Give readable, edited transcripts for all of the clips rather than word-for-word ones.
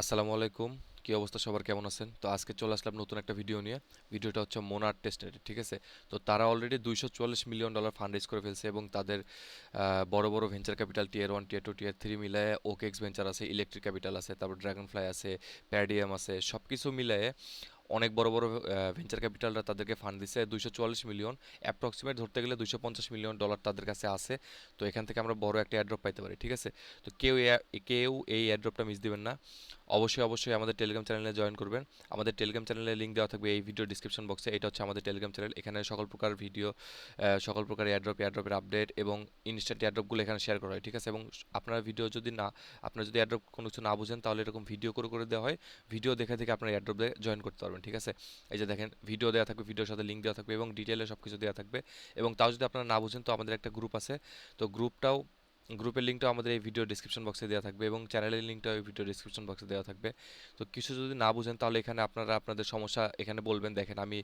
আসসালামু আলাইকুম। কি অবস্থা, সবার কেমন আছেন? তো আজকে চলে আসলাম নতুন একটা ভিডিও নিয়ে। ভিডিওটা হচ্ছে মোনার টেস্টের, ঠিক আছে? তো তারা অলরেডি $244 মিলিয়ন ফান্ড রেজ করে ফেলছে এবং তাদের বড় বড় ভেঞ্চার ক্যাপিটাল টিয়ার 1 টিয়ার 2 টিয়ার 3 মিলায়ে ওকেএক্স ভেঞ্চার আছে, ইলেকট্রিক ক্যাপিটাল আছে, তারপর ড্রাগন ফ্লাই আছে, প্যাডিয়াম আছে, সব কিছু মিলায়ে অনেক বড় বড় ভেঞ্চার ক্যাপিটালরা তাদেরকে ফান্ড দিছে 244 মিলিয়ন, অ্যাপ্রক্সিমেট ধরতে গেলে $250 মিলিয়ন তাদের কাছে আছে। তো এখান থেকে আমরা বড় একটা এয়ারড্রপ পাইতে পারি, ঠিক আছে? তো কেউ এই এয়ারড্রপটা মিস দিবেন না। অবশ্যই আমাদের টেলিগ্রাম চ্যানেলে জয়েন করবেন। আমাদের টেলিগ্রাম চ্যানেলের লিঙ্ক দেওয়া থাকবে এই ভিডিও ডিসক্রিপশন বক্সে। এটা হচ্ছে আমাদের টেলিগ্রাম চ্যানেল। এখানে সকল প্রকার ভিডিও, সকল প্রকার এয়ারড্রপের আপডেট এবং ইনস্ট্যান্ট এয়ারড্রপগুলো এখানে শেয়ার করা হয়, ঠিক আছে? এবং আপনারা ভিডিও যদি না, আপনারা যদি এয়ারড্রপ কোনো কিছু না বুঝেন তাহলে এরকম ভিডিও করে দেওয়া হয়। ভিডিও দেখে দেখে আপনারা এয়ারড্রপে জয়েন করতে পারবেন, ঠিক আছে? এই যে দেখেন, ভিডিও দেওয়া থাকবে, ভিডিওর সাথে লিঙ্ক দেওয়া থাকবে এবং ডিটেলে সব কিছু দেওয়া থাকবে। এবং তাও যদি আপনারা না বুঝেন তো আমাদের একটা গ্রুপ আছে। তো গ্রুপের লিঙ্কটাও আমাদের এই ভিডিও ডিসক্রিপশন বক্সে দেওয়া থাকবে এবং চ্যানেলের লিঙ্কটাও এই ভিডিও ডিসক্রিপশন বক্সে দেওয়া থাকবে। তো কিছু যদি না বুঝেন তাহলে এখানে আপনারা আপনাদের সমস্যা এখানে বলবেন। দেখেন, আমি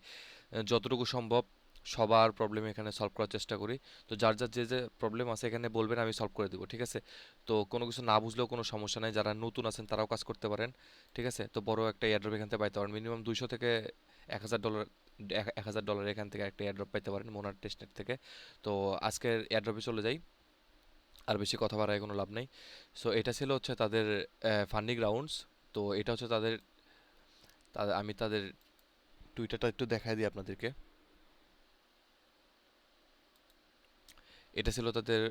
যতটুকু সম্ভব সবার প্রবলেম এখানে সলভ করার চেষ্টা করি। তো যার যে প্রবলেম আছে এখানে বলবেন, আমি সলভ করে দেবো, ঠিক আছে? তো কোনো কিছু না বুঝলেও কোনো সমস্যা নাই, যারা নতুন আছেন তারাও কাজ করতে পারেন, ঠিক আছে? তো বড় একটা এয়ারড্রপ এখান থেকে পাইতে পারেন, মিনিমাম 200 থেকে 1000 ডলার। 1000 ডলার এখান থেকে একটা এয়ারড্রপ পাইতে পারেন মোনার টেস্টনেট থেকে। তো আজকের এয়ারড্রপে চলে যাই, আর বেশি কথা বাড়ায় কোনো লাভ নাই। সো এটা ছিল হচ্ছে তাদের ফান্ডিং রাউন্ডস। তো এটা হচ্ছে আমি তাদের টুইটারটা একটু দেখাই দিই আপনাদেরকে। এটা ছিল তাদের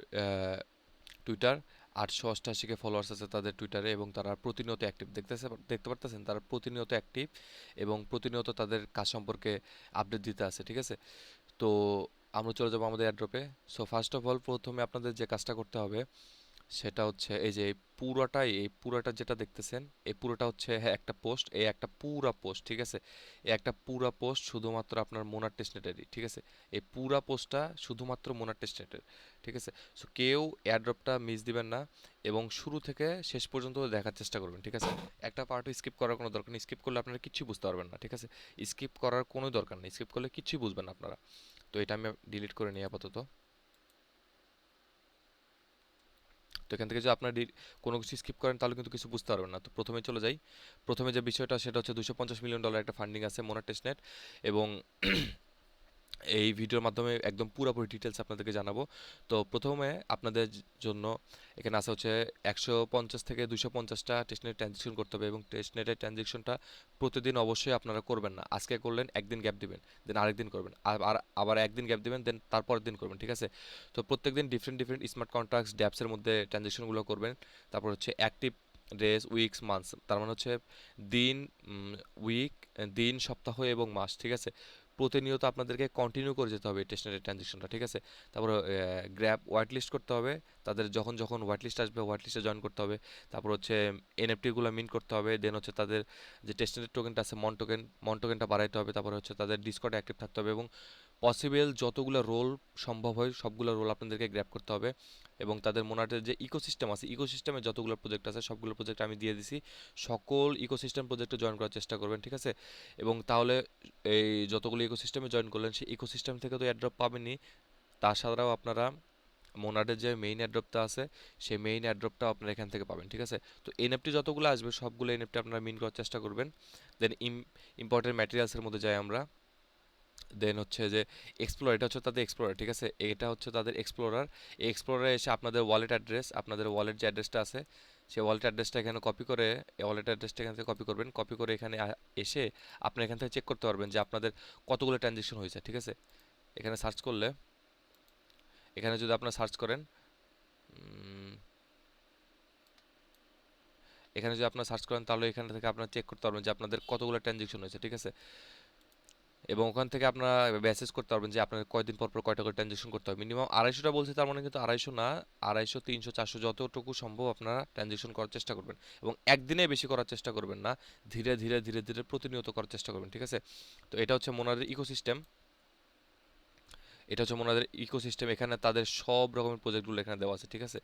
টুইটার। 888 কে ফলোয়ার্স আছে তাদের টুইটারে এবং তারা প্রতিনিয়ত অ্যাক্টিভ, দেখতে পারতেছেন, তারা প্রতিনিয়ত অ্যাক্টিভ এবং প্রতিনিয়ত তাদের কাজ সম্পর্কে আপডেট দিতে আছে, ঠিক আছে? তো আমরা চলে যাবো আমাদের অ্যাড্রপে। সো ফার্স্ট অফ অল প্রথমে আপনাদের যে কাজটা করতে হবে সেটা হচ্ছে এই যে এই পুরাটা যেটা দেখতেছেন, এই পুরোটা হচ্ছে, হ্যাঁ, একটা পোস্ট, এই একটা পুরা পোস্ট, ঠিক আছে? এই একটা পুরা পোস্ট শুধুমাত্র আপনার মোনার টেস্টনেটেরই, ঠিক আছে? এই পুরা পোস্টটা শুধুমাত্র মোনার টেস্টনেটের, ঠিক আছে? সো কেউ এয়ারড্রপটা মিস দিবেন না এবং শুরু থেকে শেষ পর্যন্ত দেখার চেষ্টা করবেন, ঠিক আছে? একটা পার্টও স্কিপ করার কোনো দরকার নেই। স্কিপ করলে আপনারা কিচ্ছু বুঝতে পারবেন না, ঠিক আছে? স্কিপ করার কোনো দরকার নেই, স্কিপ করলে কিচ্ছুই বুঝবেন না আপনারা। তো এটা আমি ডিলিট করে নিই আপাতত। তো এখান থেকে যদি আপনার কোনো কিছু স্কিপ করেন তাহলে কিন্তু কিছু বুঝতে পারবেন না। তো প্রথমে চলে যাই। প্রথমে যে বিষয়টা সেটা হচ্ছে $250 মিলিয়ন একটা ফান্ডিং আছে মোনার টেস্টনেট এবং এই ভিডিওর মাধ্যমে একদম পুরোপুরি ডিটেলস আপনাদেরকে জানাবো। তো প্রথমে আপনাদের জন্য এখানে আছে হচ্ছে 150 থেকে 250টা টেস্টনেট ট্রানজেকশন করতে হবে এবং টেস্টনেটের ট্রানজেকশনটা প্রতিদিন অবশ্যই আপনারা করবেন না। আজকে করলেন, একদিন গ্যাপ দিবেন, দেন আরেকদিন করবেন, আবার একদিন গ্যাপ দিবেন, দেন তারপরের দিন করবেন, ঠিক আছে? তো প্রত্যেকদিন ডিফারেন্ট ডিফারেন্ট স্মার্ট কন্ট্রাক্টস ড্যাপসের মধ্যে ট্রানজেকশনগুলো করবেন। তারপর হচ্ছে অ্যাক্টিভ ডেজ, উইকস, মান্থস, তার মানে হচ্ছে দিন, উইক, দিন, সপ্তাহ এবং মাস, ঠিক আছে? প্রতিনিয়ত আপনাদেরকে কন্টিনিউ করে যেতে হবে এই টেস্টনেটের ট্রানজেকশনটা, ঠিক আছে? তারপর গ্র্যাব হোয়াইট লিস্ট করতে হবে। তাদের যখন যখন হোয়াইট লিস্ট আসবে হোয়াইট লিস্টে জয়েন করতে হবে। তারপর হচ্ছে এনএফটিগুলো মিন করতে হবে। দেন হচ্ছে তাদের যে টেস্টনেটের টোকেনটা আছে, মন টোকেনটা বাড়াইতে হবে। তারপর হচ্ছে তাদের ডিসকর্ডে অ্যাক্টিভ থাকতে হবে এবং পসিবল যতগুলো রোল সম্ভব হয় সবগুলো রোল আপনাদেরকে গ্র্যাব করতে হবে। এবং তাদের মোনাটের যে ইকোসিস্টেম আছে, ইকোসিস্টেমে যতগুলো প্রজেক্ট আছে সবগুলো প্রজেক্ট আমি দিয়ে দিছি। সকল ইকোসিস্টেম প্রজেক্টে জয়েন করার চেষ্টা করবেন, ঠিক আছে? এবং তাহলে এই যতগুলো ইকোসিস্টেমে জয়েন করলেন সেই ইকোসিস্টেম থেকে তো এয়ারড্রপ পাবেনই, তাছাড়াও আপনারা মোনাডের যে মেইন এয়ারড্রপটা আছে সেই মেইন এয়ারড্রপটাও আপনারা এখান থেকে পাবেন, ঠিক আছে? তো এনএফটি যতগুলো আসবে সবগুলো এনএফটি আপনারা মিন করার চেষ্টা করবেন। দেন ইম্পর্টেন্ট ম্যাটেরিয়ালসের মধ্যে যাই আমরা। দেন হচ্ছে যে এক্সপ্লোরার, এটা হচ্ছে তাদের এক্সপ্লোরার, ঠিক আছে? এটা হচ্ছে তাদের এক্সপ্লোরার। এই এক্সপ্লোরারে এসে আপনাদের ওয়ালেট অ্যাড্রেস, আপনাদের ওয়ালেট যে অ্যাড্রেসটা আছে সেই ওয়ালেট অ্যাড্রেসটা এখানে কপি করে, এই ওয়ালেট অ্যাড্রেসটা এখান থেকে কপি করবেন। কপি করে এখানে এসে আপনি এখান থেকে চেক করতে পারবেন যে আপনাদের কতগুলো ট্রানজেকশন হয়েছে, ঠিক আছে? এখানে সার্চ করলে, এখানে যদি আপনারা সার্চ করেন, এখানে যদি আপনারা সার্চ করেন তাহলে এখান থেকে আপনারা চেক করতে পারবেন যে আপনাদের কতগুলো ট্রানজেকশন হয়েছে, ঠিক আছে? এবং ওখান থেকে আপনারা মেসেজ করতে পারবেন যে আপনার কয়দিন পর পর কয়টা করে ট্রানজেকশন করতে হবে। মিনিমাম 250টা বলছে, তার মানে কিন্তু 250 না, 250, 300, 400 যতটুকু সম্ভব আপনারা ট্রানজেকশন করার চেষ্টা করবেন। এবং একদিনে বেশি করার চেষ্টা করবেন না, ধীরে ধীরে ধীরে ধীরে প্রতিনিয়ত করার চেষ্টা করবেন, ঠিক আছে? তো এটা হচ্ছে মোনাদের ইকোসিস্টেম। এটা হচ্ছে মোনাদের ইকোসিস্টেম। এখানে তাদের সব রকমের প্রজেক্টগুলো এখানে দেওয়া আছে, ঠিক আছে?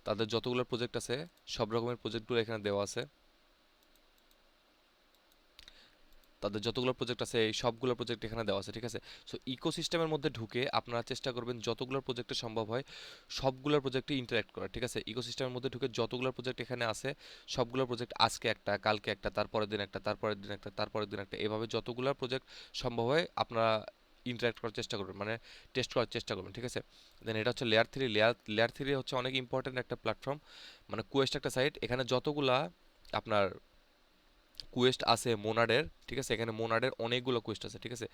তাদের যতগুলো প্রজেক্ট আছে সব রকমের প্রজেক্টগুলো এখানে দেওয়া আছে। তাদের যতগুলো প্রজেক্ট আছে এই সবগুলো প্রজেক্ট এখানে দেওয়া আছে, ঠিক আছে। সো ইকোসিস্টেমের মধ্যে ঢুকে আপনারা চেষ্টা করবেন যতগুলো প্রজেক্টে সম্ভব হয় সবগুলো প্রজেক্টে ইন্টারঅ্যাক্ট করার, ঠিক আছে। ইকোসিস্টেমের মধ্যে ঢুকে যতগুলো প্রজেক্ট এখানে আছে সবগুলো প্রজেক্ট আজকে একটা, কালকে একটা, তারপরের দিন একটা, তারপরের দিন একটা, তারপরের দিন একটা, এভাবে যতগুলো প্রজেক্ট সম্ভব হয় আপনারা ইন্টারঅ্যাক্ট করার চেষ্টা করবেন, মানে টেস্ট করার চেষ্টা করবেন, ঠিক আছে। দেন এটা হচ্ছে লেয়ার 3। লেয়ার 3 হচ্ছে অনেক ইম্পর্টেন্ট একটা প্ল্যাটফর্ম, মানে কুয়েস্ট একটা সাইট। এখানে যতগুলা আপনার কুয়েস্ট আছে মোনাডের, ঠিক আছে, এখানে মোনাডের অনেকগুলো কুয়েস্ট আছে, ঠিক আছে।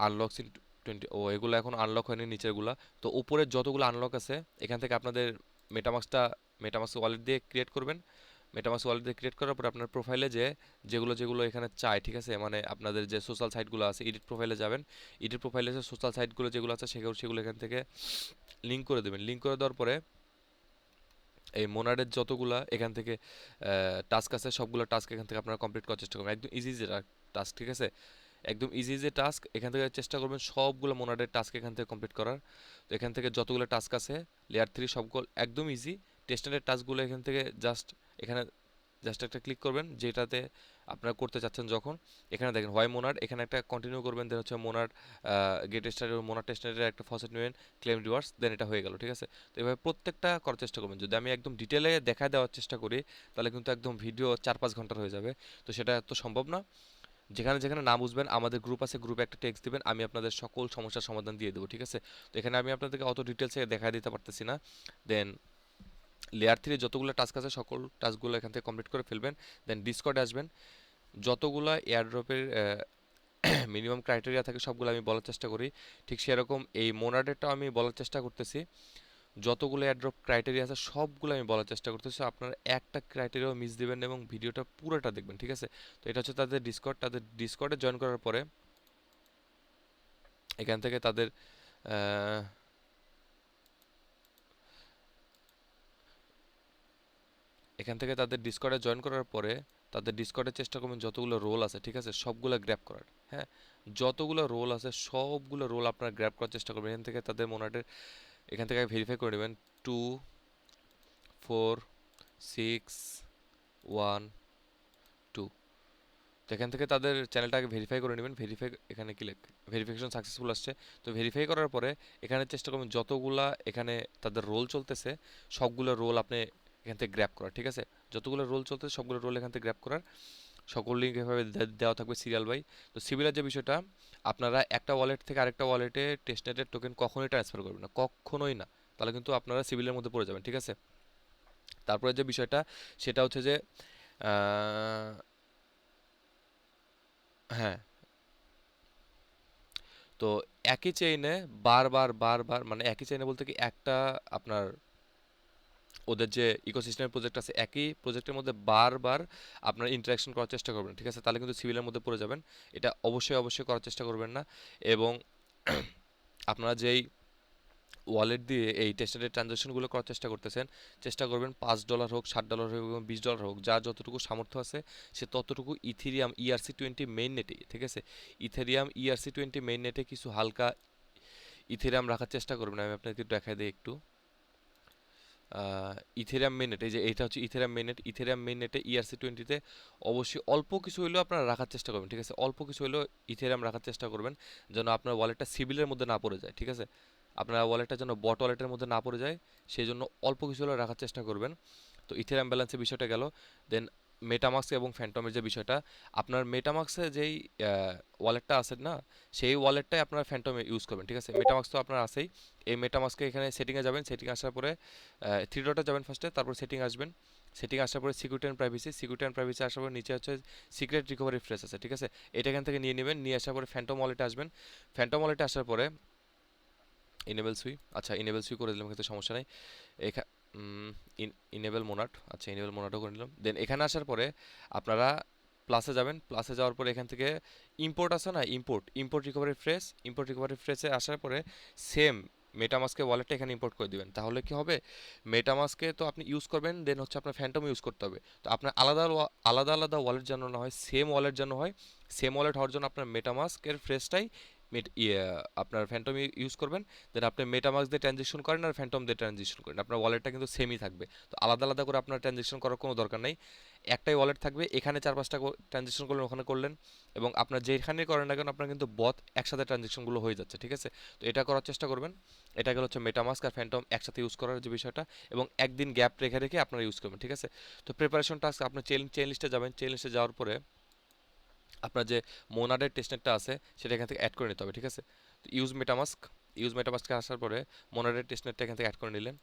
আনলকস ইন 20, ও এগুলো এখন আনলক হয়নি নিচেরগুলা। তো উপরের যতগুলো আনলক আছে এখান থেকে আপনাদের মেটামাস্কটা মেটামাস্ক ওয়ালেট দিয়ে ক্রিয়েট করবেন। মেটামাস্ক ওয়ালেট দিয়ে ক্রিয়েট করার পর আপনার প্রোফাইলে যেগুলো যেগুলো এখানে চায়, ঠিক আছে, মানে আপনাদের যে সোশ্যাল সাইটগুলো আছে এডিট প্রোফাইলে যাবেন। এডিট প্রোফাইলে যে সোশ্যাল সাইটগুলো যেগুলো আছে সেগুলো সেগুলো এখান থেকে লিঙ্ক করে দেবেন। লিঙ্ক করে দেওয়ার পরে এই মোনাডের যতগুলা এখান থেকে টাস্ক আছে সবগুলো টাস্ক এখান থেকে আপনারা কমপ্লিট করার চেষ্টা করবেন। একদম ইজি যে টাস্ক, ঠিক আছে, একদম ইজি যে টাস্ক, এখান থেকে চেষ্টা করবেন সবগুলো মোনাডের টাস্ক এখান থেকে কমপ্লিট করার। তো এখান থেকে যতগুলো টাস্ক আছে লেয়ার 3 সবগুলো একদম ইজি। টেস্টের টাস্কগুলো এখান থেকে এখানে জাস্ট একটা ক্লিক করবেন যেটাতে আপনারা করতে চাচ্ছেন। যখন এখানে দেখেন হোয়াই মোনাড, এখানে একটা কন্টিনিউ করবেন, দেন হচ্ছে মোনাড গেট স্টার্টের মোনাড টেস্টনেটের একটা ফসেট নেবেন, ক্লেম রিওয়ার্ডস, দেন এটা হয়ে গেল, ঠিক আছে। তো এভাবে প্রত্যেকটা করার চেষ্টা করবেন। যদি আমি একদম ডিটেলে দেখা দেওয়ার চেষ্টা করি তাহলে কিন্তু একদম ভিডিও 4-5 ঘন্টার হয়ে যাবে, তো সেটা তো সম্ভব না। যেখানে যেখানে না বুঝবেন আমাদের গ্রুপ আছে, গ্রুপে একটা টেক্সট দিবেন, আমি আপনাদের সকল সমস্যার সমাধান দিয়ে দেবো, ঠিক আছে। তো এখানে আমি আপনাদেরকে অত ডিটেলসে দেখা দিতে পারতেছি না। দেন লেয়ার 3 যতগুলো টাস্ক আছে সকল টাস্কগুলো এখান থেকে কমপ্লিট করে ফেলবেন। দেন ডিসকর্ডে আসবেন, যতগুলো এয়ারড্রপের মিনিমাম ক্রাইটেরিয়া থাকে সবগুলো আমি বলার চেষ্টা করি, ঠিক সেরকম এই মোনাডেরটাও আমি বলার চেষ্টা করতেছি। যতগুলো এয়ারড্রপ ক্রাইটেরিয়া আছে সবগুলো আমি বলার চেষ্টা করতেছি, আপনারা একটা ক্রাইটেরিয়াও মিস দিবেন এবং ভিডিওটা পুরোটা দেখবেন, ঠিক আছে। তো এটা হচ্ছে তাদের ডিসকর্ড। তাদের ডিসকর্ডে জয়েন করার পরে এখান থেকে তাদের আহ, এখান থেকে তাদের ডিসকর্ডে জয়েন করার পরে তাদের ডিসকর্ডে চেষ্টা করবেন যতগুলো রোল আছে, ঠিক আছে, সবগুলো গ্র্যাব করার। হ্যাঁ, যতগুলো রোল আছে সবগুলো রোল আপনারা গ্র্যাব করার চেষ্টা করবেন। এখান থেকে তাদের মোনাডের এখান থেকে ভেরিফাই করে নেবেন 2 4 6 1 2। তো এখান থেকে তাদের চ্যানেলটাকে ভেরিফাই করে নেবেন। ভেরিফাই এখানে ক্লিক, ভেরিফিকেশন সাকসেসফুল আসছে। তো ভেরিফাই করার পরে এখানে চেষ্টা করবেন যতগুলা এখানে তাদের রোল চলতেছে সবগুলো রোল আপনি এখান থেকে গ্র্যাব করার, ঠিক আছে। যতগুলো রোল চলতেছে সবগুলো রোল এখান থেকে গ্র্যাব করার। সকল লিঙ্ক এভাবে দেওয়া থাকবে সিরিয়াল বাই। তো সিমিলার যে বিষয়টা, আপনারা একটা ওয়ালেট থেকে আরেকটা ওয়ালেটে টেস্টনেটের টোকেন কখনোই ট্রান্সফার করবেন না, কখনোই না, তাহলে কিন্তু আপনারা সিভিলের মধ্যে পড়ে যাবেন, ঠিক আছে। তারপরে যে বিষয়টা সেটা হচ্ছে যে আহ, হ্যাঁ, তো একই চেইনে বারবার বারবার, মানে একই চেইনে বলতে কি একটা আপনার ওদের যে ইকোসিস্টেমের প্রজেক্ট আছে একই প্রজেক্টের মধ্যে বারবার আপনার ইন্টারাকশন করার চেষ্টা করবেন, ঠিক আছে, তাহলে কিন্তু সিভিলের মধ্যে পড়ে যাবেন। এটা অবশ্যই অবশ্যই করার চেষ্টা করবেন না। এবং আপনারা যেই ওয়ালেট দিয়ে এই টেস্টেড ট্রানজাকশনগুলো করার চেষ্টা করতেছেন চেষ্টা করবেন $5 হোক, $7 হোক এবং $20 হোক, যার যতটুকু সামর্থ্য আছে সে ততটুকু ইথেরিয়াম ERC20 মেইন নেটে, ঠিক আছে, ইথেরিয়াম ERC20 মেইন নেটে কিছু হালকা ইথেরিয়াম রাখার চেষ্টা করবেন। আমি আপনাকে দেখাই দিই একটু। ইথেরিয়াম মেইননেট, এই যে এইটা হচ্ছে ইথেরিয়াম মেইননেট। ইথেরিয়াম মেইননেটে ERC20তে অবশ্যই অল্প কিছু হলেও আপনারা রাখার চেষ্টা করবেন, ঠিক আছে, অল্প কিছু হলেও ইথেরিয়াম রাখার চেষ্টা করবেন যেন আপনার ওয়ালেটটা সিভিলের মধ্যে না পড়ে যায়, ঠিক আছে। আপনার ওয়ালেটটা যেন বট ওয়ালেটের মধ্যে না পড়ে যায় সেই জন্য অল্প কিছু হলেও রাখার চেষ্টা করবেন। তো ইথেরিয়াম ব্যালেন্সের বিষয়টা গেল। দেন মেটামাস্ক এবং ফ্যান্টমের যে বিষয়টা, আপনার মেটামাস্কে যেই ওয়ালেটটা আছে না সেই ওয়ালেটটাই আপনারা ফ্যান্টমে ইউজ করবেন, ঠিক আছে। মেটামাস্ক তো আপনার আছেই, এই মেটামাস্কে এখানে সেটিংয়ে যাবেন, সেটিং আসার পরে 3 ডটে যাবেন ফার্স্টে, তারপর সেটিং আসবেন। সেটিং আসার পরে security and privacy, security and privacy আসার পরে নিচে হচ্ছে সিক্রেট রিকভারি ফ্রেস আছে, ঠিক আছে, এটা এখান থেকে নিয়ে নেবেন। নিয়ে আসার পরে ফ্যান্টম ওয়ালেটে আসবেন। ফ্যান্টম ওয়ালেটে আসার পরে ইনেবল সুই, আচ্ছা ইনেবল সুই করে দিলাম কিন্তু সমস্যা নেই। এখা ইনেবল মোনাট, আচ্ছা ইনেবল মোনাটও করে নিলাম। দেন এখানে আসার পরে আপনারা প্লাসে যাবেন। প্লাসে যাওয়ার পরে এখান থেকে ইম্পোর্ট আছে না, import recovery phrase, import recovery ফ্রেসে আসার পরে সেম মেটামাস্কে ওয়ালেটটা এখানে ইম্পোর্ট করে দিবেন। তাহলে কি হবে, মেটামাস্কে তো আপনি ইউজ করবেন, দেন হচ্ছে আপনার ফ্যান্টম ইউজ করতে হবে। তো আপনার আলাদা আলাদা আলাদা ওয়ালেট যেন না হয়, সেম ওয়ালেট যেন হয়। সেম ওয়ালেট হওয়ার জন্য আপনার মেটামাস্কের ফ্রেসটাই আপনার ফ্যান্টম ইউজ করবেন, দেন আপনি মেটামাস্ক দিয়ে ট্রানজেকশন করেন আর ফ্যান্টম দিয়ে ট্রানজেকশন করেন, আপনার ওয়ালেটটা কিন্তু সেমই থাকবে। তো আলাদা আলাদা করে আপনার ট্রানজেকশন করার কোনো দরকার নেই, একটাই ওয়ালেট থাকবে, এখানে 4-5টা ট্রানজেকশন করলেন, ওখানে করলেন, এবং আপনার যেখানে করেন না কেন আপনার কিন্তু বথ একসাথে ট্রানজেকশনগুলো হয়ে যাচ্ছে, ঠিক আছে? তো এটা করার চেষ্টা করবেন। এটা গেল হচ্ছে মেটামাস্ক আর ফ্যান্টম একসাথে ইউজ করার যে বিষয়টা, এবং একদিন গ্যাপ রেখে রেখে আপনারা ইউজ করবেন, ঠিক আছে? তো প্রিপারেশন টাস্ক, আপনি চেইন লিস্টে যাবেন, চেইন লিস্টে যাওয়ার পরে আপনার যে মোনাডের টেস্টনেটটা আছে সেটা এখান থেকে অ্যাড করে নিতে হবে, ঠিক আছে? তো ইউজ মেটামাস্কে আসার পরে মোনাডের টেস্টনেটটা এখান থেকে অ্যাড করে নিলেন,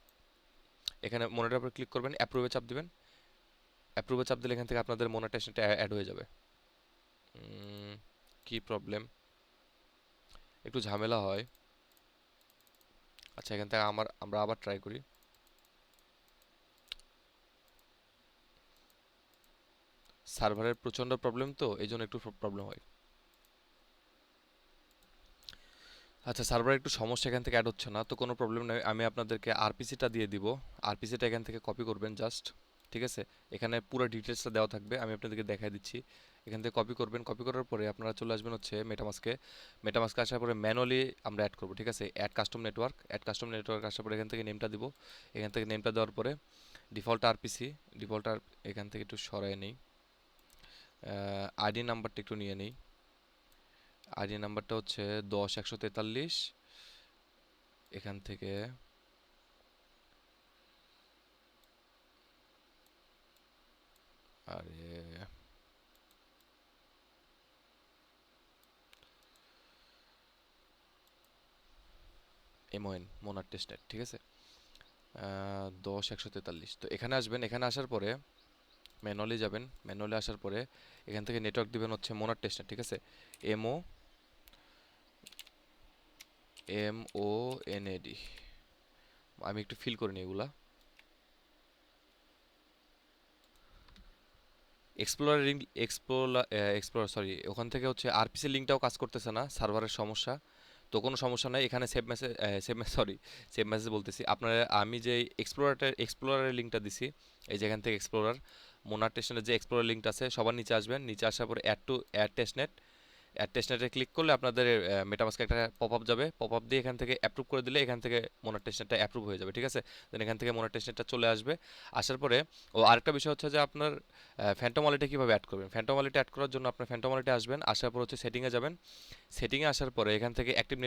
এখানে মোনাডের উপর ক্লিক করবেন, অ্যাপ্রুভে চাপ দিবেন, অ্যাপ্রুভে চাপ দিলে এখান থেকে আপনাদের মোনার টেস্টনেটটা অ্যাড হয়ে যাবে। কি প্রবলেম, একটু ঝামেলা হয়। আচ্ছা, এখান থেকে আমরা আবার ট্রাই করি। সার্ভারের প্রচণ্ড প্রবলেম, তো এই জন্য একটু প্রবলেম হয়। আচ্ছা, সার্ভারে একটু সমস্যা, এখান থেকে অ্যাড হচ্ছে না, তো কোনো প্রবলেম নেই, আমি আপনাদেরকে আরপিসিটা দিয়ে দিব। আরপিসিটা এখান থেকে কপি করবেন জাস্ট, ঠিক আছে? এখানে পুরো ডিটেলসটা দেওয়া থাকবে, আমি আপনাদেরকে দেখাই দিচ্ছি। এখান থেকে কপি করবেন, কপি করার পরে আপনারা চলে আসবেন হচ্ছে মেটামাস্কে। মেটামাস্কে আসার পরে ম্যানুয়ালি আমরা অ্যাড করবো, ঠিক আছে? অ্যাড কাস্টম নেটওয়ার্ক আসার পরে এখান থেকে নেমটা দিব। এখান থেকে নেমটা দেওয়ার পরে ডিফল্ট আরপিসি, ডিফল্ট আর এখান থেকে একটু সরাই নেই, আইডি নাম্বারটা একটু নিয়ে নিই। আইডি নাম্বারটা হচ্ছে 10 143, এখান থেকে আরে এমওএন মোনার টেস্টনেট, ঠিক আছে? 10 143, তো এখানে আসবেন, এখানে আসার পরে ম্যানুয়ালি যাবেন, ম্যানুয়ালি আসার পরে এখান থেকে নেটওয়ার্ক দিবেন হচ্ছে মোনার টেস্টনেট, ঠিক আছে? MONAD, আমি একটু ফিল করে নিই এগুলা। এক্সপ্লোরার সরি, ওখান থেকে হচ্ছে আরপিসি লিঙ্কটাও কাজ করতেছে না, সার্ভারের সমস্যা। তো কোনো সমস্যা নাই, এখানে সেভ মেসেজ বলতেছি আপনার, আমি যে এক্সপ্লোরারের লিঙ্কটা দিছি, এই যে এখান থেকে এক্সপ্লোরার মোনার টেস্টনেটের যে এক্সপ্লোরার লিঙ্কটা আছে, সবার নিচে আসবেন, নিচে আসার পরে অ্যাড টেস্টনেট, অ্যাড টেস্টনেটে ক্লিক করলে আপনাদের মেটামাস্কে একটা পপ আপ যাবে, পপ আপ দিয়ে এখান থেকে অ্যাপ্রুভ করে দিলে এখান থেকে মোনার টেস্টনেটটা অ্যাপ্রুভ হয়ে যাবে, ঠিক আছে? দেন এখান থেকে মোনার টেস্টনেটটা চলে আসবে। আসার পরে আরেকটা বিষয় হচ্ছে যে আপনার ফ্যান্টম ওয়ালেটে কীভাবে অ্যাড করবেন। ফ্যান্টম ওয়ালেটে অ্যাড করার জন্য আপনার ফ্যান্টম ওয়ালেটে আসবেন, আসার পর হচ্ছে সেটিংয়ে যাবেন, সেটিংয়ে আসার পরে এখান থেকে অ্যাক্টিভ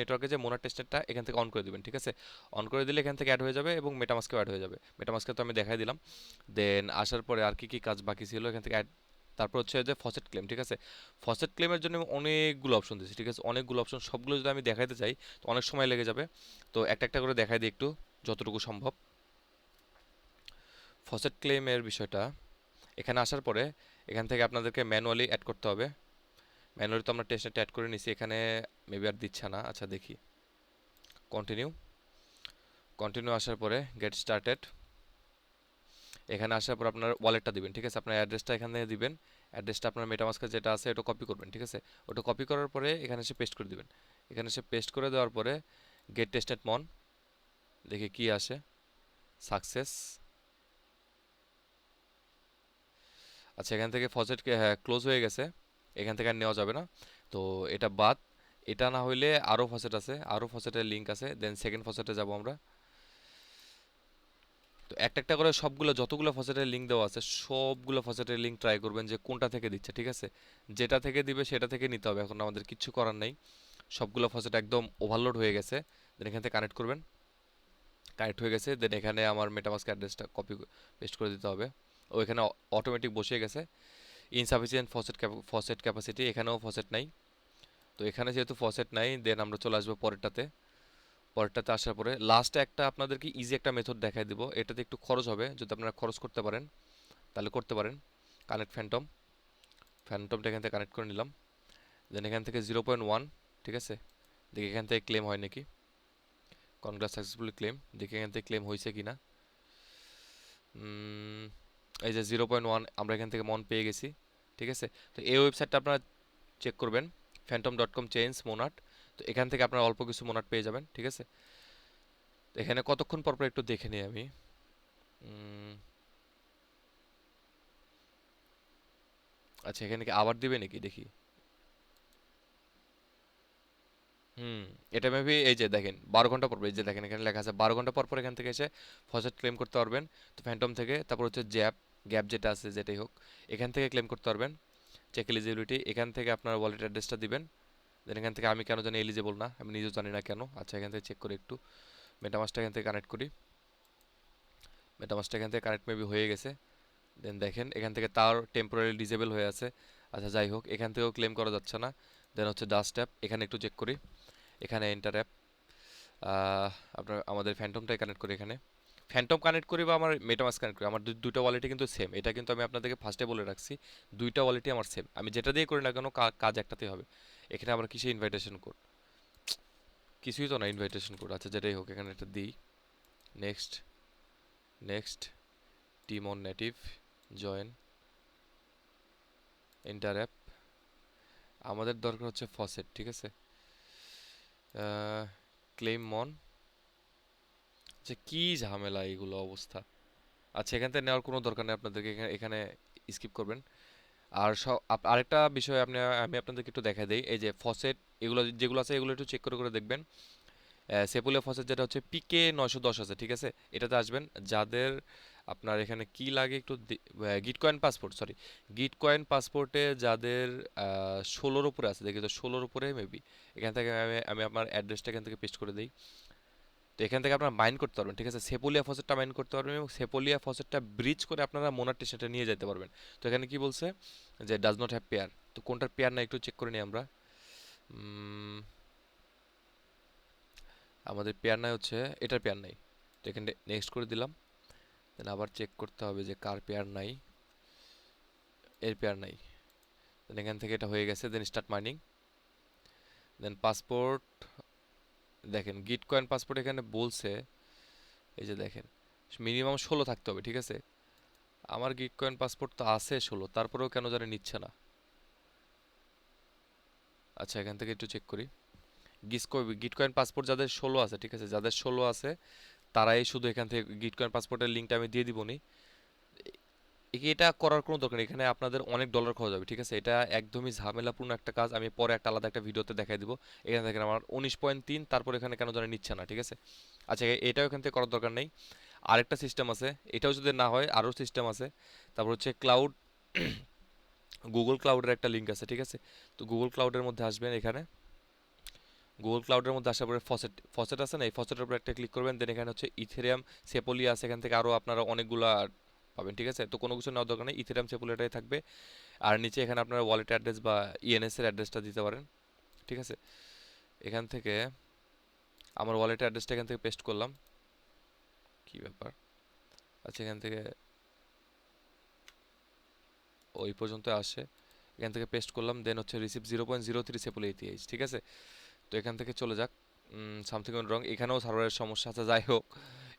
নেটওয়ার্কে যে মোনার টেস্টনেটটা এখান থেকে অন করে দিবেন, ঠিক আছে? অন করে দিলে এখান থেকে অ্যাড হয়ে যাবে, এবং মেটামাস্কেও অ্যাড হয়ে যাবে। মেটামাস্কে তো আমি দেখাই দিলাম। দেন আসার পরে আর কি কি কাজ বাকি ছিল এখান থেকে অ্যাড, তারপর হচ্ছে যে ফসেট ক্লেম, ঠিক আছে? ফসেট ক্লেমের জন্য আমি অনেকগুলো অপশন দিয়েছি, ঠিক আছে? অনেকগুলো অপশন, সবগুলো যদি আমি দেখাইতে চাই তো অনেক সময় লেগে যাবে, তো একটা একটা করে দেখাই দিই একটু যতটুকু সম্ভব। ফসেট ক্লেমের বিষয়টা, এখানে আসার পরে এখান থেকে আপনাদেরকে ম্যানুয়ালি অ্যাড করতে হবে। ম্যানুয়ালি তো আমরা টেস্টনেটটা অ্যাড করে নিছি, এখানে মেবি আর দিচ্ছে না, আচ্ছা দেখি। কন্টিনিউ, কন্টিনিউ আসার পরে গেট স্টার্টেড, এখানে আসার পর আপনার ওয়ালেটটা দিবেন, ঠিক আছে? আপনার অ্যাড্রেসটা এখানে দিবেন, অ্যাড্রেসটা আপনার মেটামাস্কে যেটা আছে এটা কপি করবেন, ঠিক আছে? ওটা কপি করার পরে এখানে এসে পেস্ট করে দিবেন। এখানে এসে পেস্ট করে দেওয়ার পরে গেট টেস্টেড মন, দেখে কি আসে, সাকসেস। আচ্ছা, এখান থেকে ফসেট হ্যাঁ ক্লোজ হয়ে গেছে, এখান থেকে আর নেওয়া যাবে না। তো এটা বাদ, এটা না হইলে আরও ফসেট আছে, আরও ফসেটের লিঙ্ক আছে, দেন সেকেন্ড ফসেটে যাব আমরা। তো একটা একটা করে সবগুলো যতগুলো ফসেটের লিঙ্ক দেওয়া আছে সবগুলো ফসেটের লিঙ্ক ট্রাই করবেন যে কোনটা থেকে দিচ্ছে, ঠিক আছে? যেটা থেকে দিবে সেটা থেকে নিতে হবে, এখন আমাদের কিচ্ছু করার নেই। সবগুলো ফসেট একদম ওভারলোড হয়ে গেছে, দেন এখান থেকে কানেক্ট করবেন, কানেক্ট হয়ে গেছে, দেন এখানে আমার মেটামাস্ক অ্যাড্রেসটা কপি পেস্ট করে দিতে হবে। ও এখানে অটোমেটিক বসে গেছে। ইনসাফিসিয়েন্ট ফসেট ক্যাপাসিটি, এখানেও ফসেট নাই। তো এখানে যেহেতু ফসেট নাই, দেন আমরা চলে আসবো পরেরটাতে। পরেরটাতে আসার পরে লাস্টে একটা আপনাদেরকে ইজি একটা মেথড দেখাই দিব, এটাতে একটু খরচ হবে, যদি আপনারা খরচ করতে পারেন তাহলে করতে পারেন। কানেক্ট ফ্যান্টম, ফ্যান্টমটা এখান থেকে কানেক্ট করে নিলাম, দেন এখান থেকে 0.1, ঠিক আছে? দেখি এখান থেকে ক্লেম হয় নাকি। কনগ্রাস সাকসেসফুলি ক্লেম, দেখি এখান থেকে ক্লেম হয়েছে কি না। এই যে 0.1 আমরা এখান থেকে মন পেয়ে গেছি, ঠিক আছে? তো এই ওয়েবসাইটটা আপনারা চেক করবেন, phantom.com চেঞ্জ মোনাট। তো এখান থেকে আপনারা অল্প কিছু মোনাট পেয়ে যাবেন, ঠিক আছে? তো এখানে কতক্ষণ পর পর একটু দেখে নিই আমি। উম, আচ্ছা, এখানে কি আবার দিবে নাকি দেখি। হুম, এটা মেবি এই যে দেখেন 12 ঘন্টা পর পর, এই যে দেখেন এখানে লেখা আছে 12 ঘন্টা পর পর এখান থেকে এসে ফসেট ক্লেম করতে পারবেন। তো ফ্যান্টম থেকে, তারপর হচ্ছে জ্যাপ, গ্যাপ যেটা আছে যেটাই হোক, এখান থেকে ক্লেম করতে পারবেন। চেক এলিজিবিলিটি, এখান থেকে আপনার ওয়ালেট অ্যাড্রেসটা দিবেন। দেন এখান থেকে আমি কেন জানি এলিজিবল না, আমি নিজেও জানি না কেন। আচ্ছা, এখান থেকে চেক করি একটু, মেটামাস্কটা এখান থেকে কানেক্ট করি। মেটামাস্কটা এখান থেকে কানেক্ট মেবি হয়ে গেছে। দেন দেখেন এখান থেকে তার টেম্পোরারি ডিজেবল হয়ে আছে। আচ্ছা যাই হোক, এখান থেকেও ক্লেম করা যাচ্ছে না। দেন হচ্ছে ডাস্ট অ্যাপ, এখানে একটু চেক করি। এখানে এন্টার অ্যাপ, আপনার আমাদের ফ্যান্টমটাই কানেক্ট করি এখানে। ফ্যান্টম কানেক্ট করি বা আমার মেটামাস্ক কানেক্ট করি, আমার দুইটা ওয়ালেটই কিন্তু সেম। এটা কিন্তু আমি আপনাদেরকে ফার্স্টে বলে রাখছি, দুইটা ওয়ালেটই আমার সেম। আমি যেটা দিয়ে করি না কেন কাজ একটাতেই হবে। এখানে আবার কিসে ইনভাইটেশন কোড, কিছুই তো না ইনভাইটেশন কোড। আচ্ছা যেটাই হোক, এখানে একটা দিই। Next, next, team on native, join, enter app. আমাদের দরকার হচ্ছে ফসেট, ঠিক আছে। ক্লেম মন, যে কি ঝামেলা এগুলো অবস্থা। আচ্ছা, এখান থেকে নেওয়ার কোনো দরকার নেই আপনাদেরকে, এখানে এখানে স্কিপ করবেন। আর সব আরেকটা বিষয় আমি আপনাদেরকে একটু দেখাই দেই, এই যে ফসেট এগুলো যেগুলো আছে এগুলো একটু চেক করে করে দেখবেন। সেপুলিয়া ফসেট যেটা হচ্ছে পিকে 910 আছে, ঠিক আছে। এটাতে আসবেন যাদের আপনার এখানে কি লাগে একটু, গিটকয়েন পাসপোর্ট, সরি, গিটকয়েন পাসপোর্টে যাদের 16-র উপরে আছে, দেখি তো 16-র উপরে মেবি। এখান থেকে আমি আমার অ্যাড্রেসটা এখান থেকে পেস্ট করে দিই। তো এখান থেকে আপনারা মাইন করতে পারবেন, ঠিক আছে। সেপুলিয়া ফসেটটা মাইন করতে পারবেন এবং সেপুলিয়া ফসেটটা ব্রিজ করে আপনারা মোনার স্টেশনে নিয়ে যেতে পারবেন। তো এখানে কি বলছে যে ডাজ নট হ্যাভ পেয়ার, তো কোনটার পেয়ার না একটু চেক করে নিই আমরা। উম, আমাদের পেয়ার নাই হচ্ছে, এটার পেয়ার নাই। তো এখানে নেক্সট করে দিলাম। দেন আবার চেক করতে হবে যে কার পেয়ার নাই, এর পেয়ার নাই। দেন এখান থেকে এটা হয়ে গেছে, দেন স্টার্ট মাইনিং। দেন পাসপোর্ট, দেখেন গিট কয়েন পাসপোর্ট এখানে বলছে, এই যে দেখেন মিনিমাম 16 থাকতে হবে, ঠিক আছে। আমার গিট কয়েন পাসপোর্ট তো আছে 16, তারপরেও কেন জানি নিচ্ছে না। আচ্ছা, এখান থেকে একটু চেক করি। গিট কয়েন পাসপোর্ট যাদের 16 আছে, ঠিক আছে, যাদের 16 আছে তারাই শুধু এখান থেকে গিট কয়েন পাসপোর্টের লিঙ্কটা আমি দিয়ে দিবনি। এটা করার কোনো দরকার নেই, এখানে আপনাদের অনেক ডলার খরচ হবে, ঠিক আছে। এটা একদমই ঝামেলাপূর্ণ একটা কাজ, আমি পরে একটা আলাদা একটা ভিডিওতে দেখাই দিব। এখানে দেখেন আমার 19.3, তারপর এখানে কেন জানি নিচ্ছে না, ঠিক আছে। আচ্ছা, এটাও এখান থেকে করার দরকার নেই। আরেকটা সিস্টেম আছে, এটাও যদি না হয় আরও সিস্টেম আছে। তারপর হচ্ছে ক্লাউড, গুগল ক্লাউডের একটা লিঙ্ক আছে, ঠিক আছে। তো গুগল ক্লাউডের মধ্যে আসবেন, এখানে গুগল ক্লাউডের মধ্যে আসার পরে ফসেট ফসেট আছে না, এই ফসেটের উপর একটা ক্লিক করবেন। দেন এখানে হচ্ছে ইথেরিয়াম, সেপোলিয়া আছে, এখান থেকে আরও আপনারা অনেকগুলা পাবেন, ঠিক আছে। তো কোনো কিছু নেওয়ার দরকার নেই, ইথেরিয়াম সেপোলিয়াটাই থাকবে। আর নিচে এখানে আপনারা ওয়ালেট অ্যাড্রেস বা ইএনএস এর অ্যাড্রেসটা দিতে পারেন, ঠিক আছে। এখান থেকে আমার ওয়ালেট অ্যাড্রেসটা এখান থেকে পেস্ট করলাম, কি ব্যাপার। আচ্ছা, এখান থেকে ওই পর্যন্ত আসে, এখান থেকে পেস্ট করলাম। দেন হচ্ছে রিসিভ 0.03 সেপল এইচ, ঠিক আছে। তো এখান থেকে চলে যাক। সামথিং অন রং, এখানেও সার্ভারের সমস্যা আছে, যাই হোক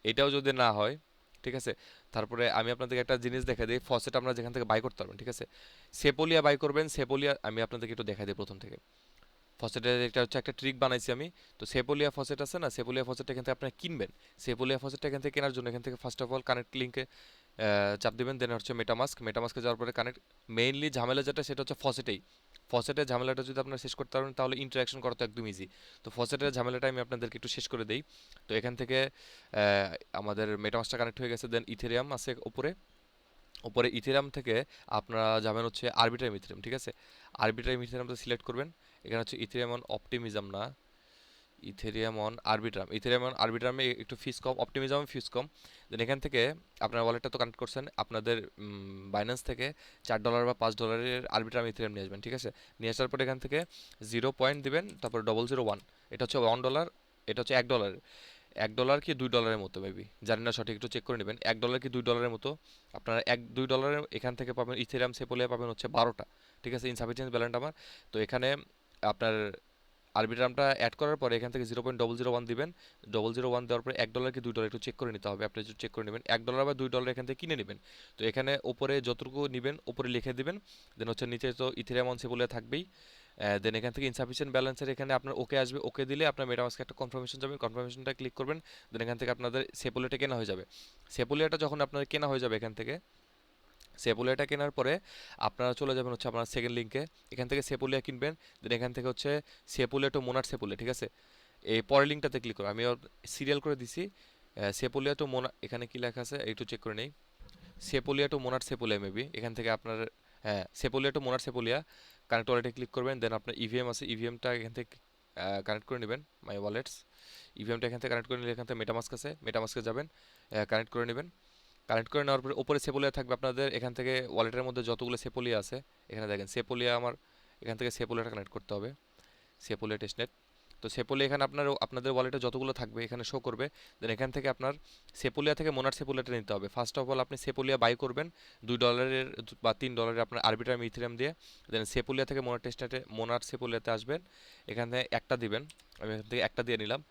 এটাও যদি না হয়, ঠিক আছে। তারপরে আমি আপনাদেরকে একটা জিনিস দেখা দিই, ফসেট আমরা যেখান থেকে বাই করতে পারবেন, ঠিক আছে। সেপোলিয়া বাই করবেন, সেপোলিয়া আমি আপনাদেরকে একটু দেখা দিই প্রথম থেকে। ফসেটের এটা হচ্ছে একটা ট্রিক বানাইছি আমি। তো সেপোলিয়া ফসেট আছে না, সেপোলিয়া ফসেটটা এখান থেকে আপনারা কিনবেন। সেপোলিয়া ফসেটটা এখান থেকে কেনার জন্য এখান থেকে ফার্স্ট অফ অল কানেক্ট লিঙ্কে চাপ দিবেন। দেন হচ্ছে মেটামাস্ক, মেটামাস্কে যাওয়ার পরে কানেক্ট। মেইনলি ঝামেলা যেটা সেটা হচ্ছে ফসেটেই। ফসেটের ঝামেলাটা যদি আপনারা শেষ করতে পারেন তাহলে ইন্টারাকশন করা তো একদম ইজি। তো ফসেটের ঝামেলাটা আমি আপনাদেরকে একটু শেষ করে দেই। তো এখান থেকে আমাদের মেটামাস্কটা কানেক্ট হয়ে গেছে। দেন ইথেরিয়াম আছে উপরে, উপরে ইথেরিয়াম থেকে আপনারা যাবেন হচ্ছে আরবিট্রাম ইথেরিয়াম, ঠিক আছে। আরবিট্রাম ইথেরিয়ামটা সিলেক্ট করবেন। এখানে হচ্ছে ইথেরিয়াম অন অপটিমিজম না, Ethereum on Arbitrum, Ethereum on আরবিট্রামে একটু ফিস কম, অপটিমিজমে ফিস কম। দেন এখান থেকে আপনার ওয়ালেটটা তো কানেক্ট করছেন, আপনাদের বাইন্যান্স থেকে $4 বা $5 আরবিট্রাম ইথেরিয়াম নিয়ে আসবেন, ঠিক আছে। নিয়ে আসার পর এখান থেকে 0 পয়েন্ট দিবেন, তারপর 001, এটা হচ্ছে $1, এটা হচ্ছে $1, $1 কি $2 মতো মেবি, জানি না সঠিক, একটু চেক করে নেবেন। $1 কি $2 মতো আপনারা $2 এখান থেকে পাবেন। ইথেরিয়াম সেপোলিয়া পাবেন হচ্ছে 12টা, ঠিক আছে। ইনসাফিসিয়েন্ট ব্যালেন্স আমার। তো এখানে আপনার আরবিট্রামটা অ্যাড করার পরে এখান থেকে 0.001 দিবেন। 001 দেওয়ার পরে $1 কি $2 একটু চেক করে নিতে হবে, আপনি একটু চেক করে নেবেন। $1 বা $2 এখান থেকে কিনে নেবেন। তো এখানে ওপরে যতটুকু নেবেন উপরে লিখে দিবেন। দেন হচ্ছে নিচে তো ইথেরিয়াম অন সেপোলিয়া থাকবেই। দেন এখান থেকে ইনসাফিসিয়েন্ট ব্যালেন্সের এখানে আপনার ওকে আসবে, ওকে দিলে আপনার মেটামাস্কে একটা কনফার্মেশন যাবে, কনফার্মেশনটা ক্লিক করবেন। দেন এখান থেকে আপনাদের সেপোলিয়াটা কেনা হয়ে যাবে। সেপোলিয়াটা যখন আপনাদের কেনা হয়ে যাবে এখান থেকে সেপোলিয়াটা কেনার পরে আপনারা চলে যাবেন হচ্ছে আপনার সেকেন্ড লিঙ্কে। এখান থেকে সেপোলিয়া কিনবেন, দেন এখান থেকে হচ্ছে সেপোলিয়া টু মোনাট সেপোলিয়া, ঠিক আছে। এই পরের লিঙ্কটাতে ক্লিক করুন, আমি সিরিয়াল করে দিছি। সেপোলিয়া টু মোনা, এখানে কি লেখা আছে একটু চেক করে নেই। সেপোলিয়া টু মোনাট সেপোলিয়া মেবি, এখান থেকে আপনার, হ্যাঁ সেপোলিয়া টু মোনাট সেপোলিয়া, কানেক্ট ওয়ালেটে ক্লিক করবেন। দেন আপনার ইভিএম আছে, ইভিএমটা এখান থেকে কানেক্ট করে নেবেন, মাই ওয়ালেটস। ইভিএমটা এখান থেকে কানেক্ট করে নিলে এখান থেকে মেটামাস্ক আছে, মেটামাস্কে যাবেন, কানেক্ট করে নেবেন। কানেক্ট করে নেওয়ার পরে উপরে সেপোলিয়া থাকবে আপনাদের, এখান থেকে ওয়ালেটের মধ্যে যতগুলো সেপোলিয়া আছে এখানে দেখেন সেপোলিয়া আমার, এখান থেকে সেপোলিয়াটা কানেক্ট করতে হবে, সেপোলিয়া টেস্টনেট। তো সেপোলিয়া এখানে আপনাদের ওয়ালেটে যতগুলো থাকবে এখানে শো করবে। দেন এখান থেকে আপনার সেপোলিয়া থেকে মোনার সেপোলিয়াটা নিতে হবে। ফার্স্ট অফ অল আপনি সেপোলিয়া বাই করবেন $2 বা $3 আপনার আরবিট্রাম ইথেরিয়াম দিয়ে। দেন সেপোলিয়া থেকে মোনার টেস্টনেটে, মোনার সেপোলিয়াতে আসবেন, এখানে একটা দিবেন। আমি এখান থেকে একটা দিয়ে নিলাম।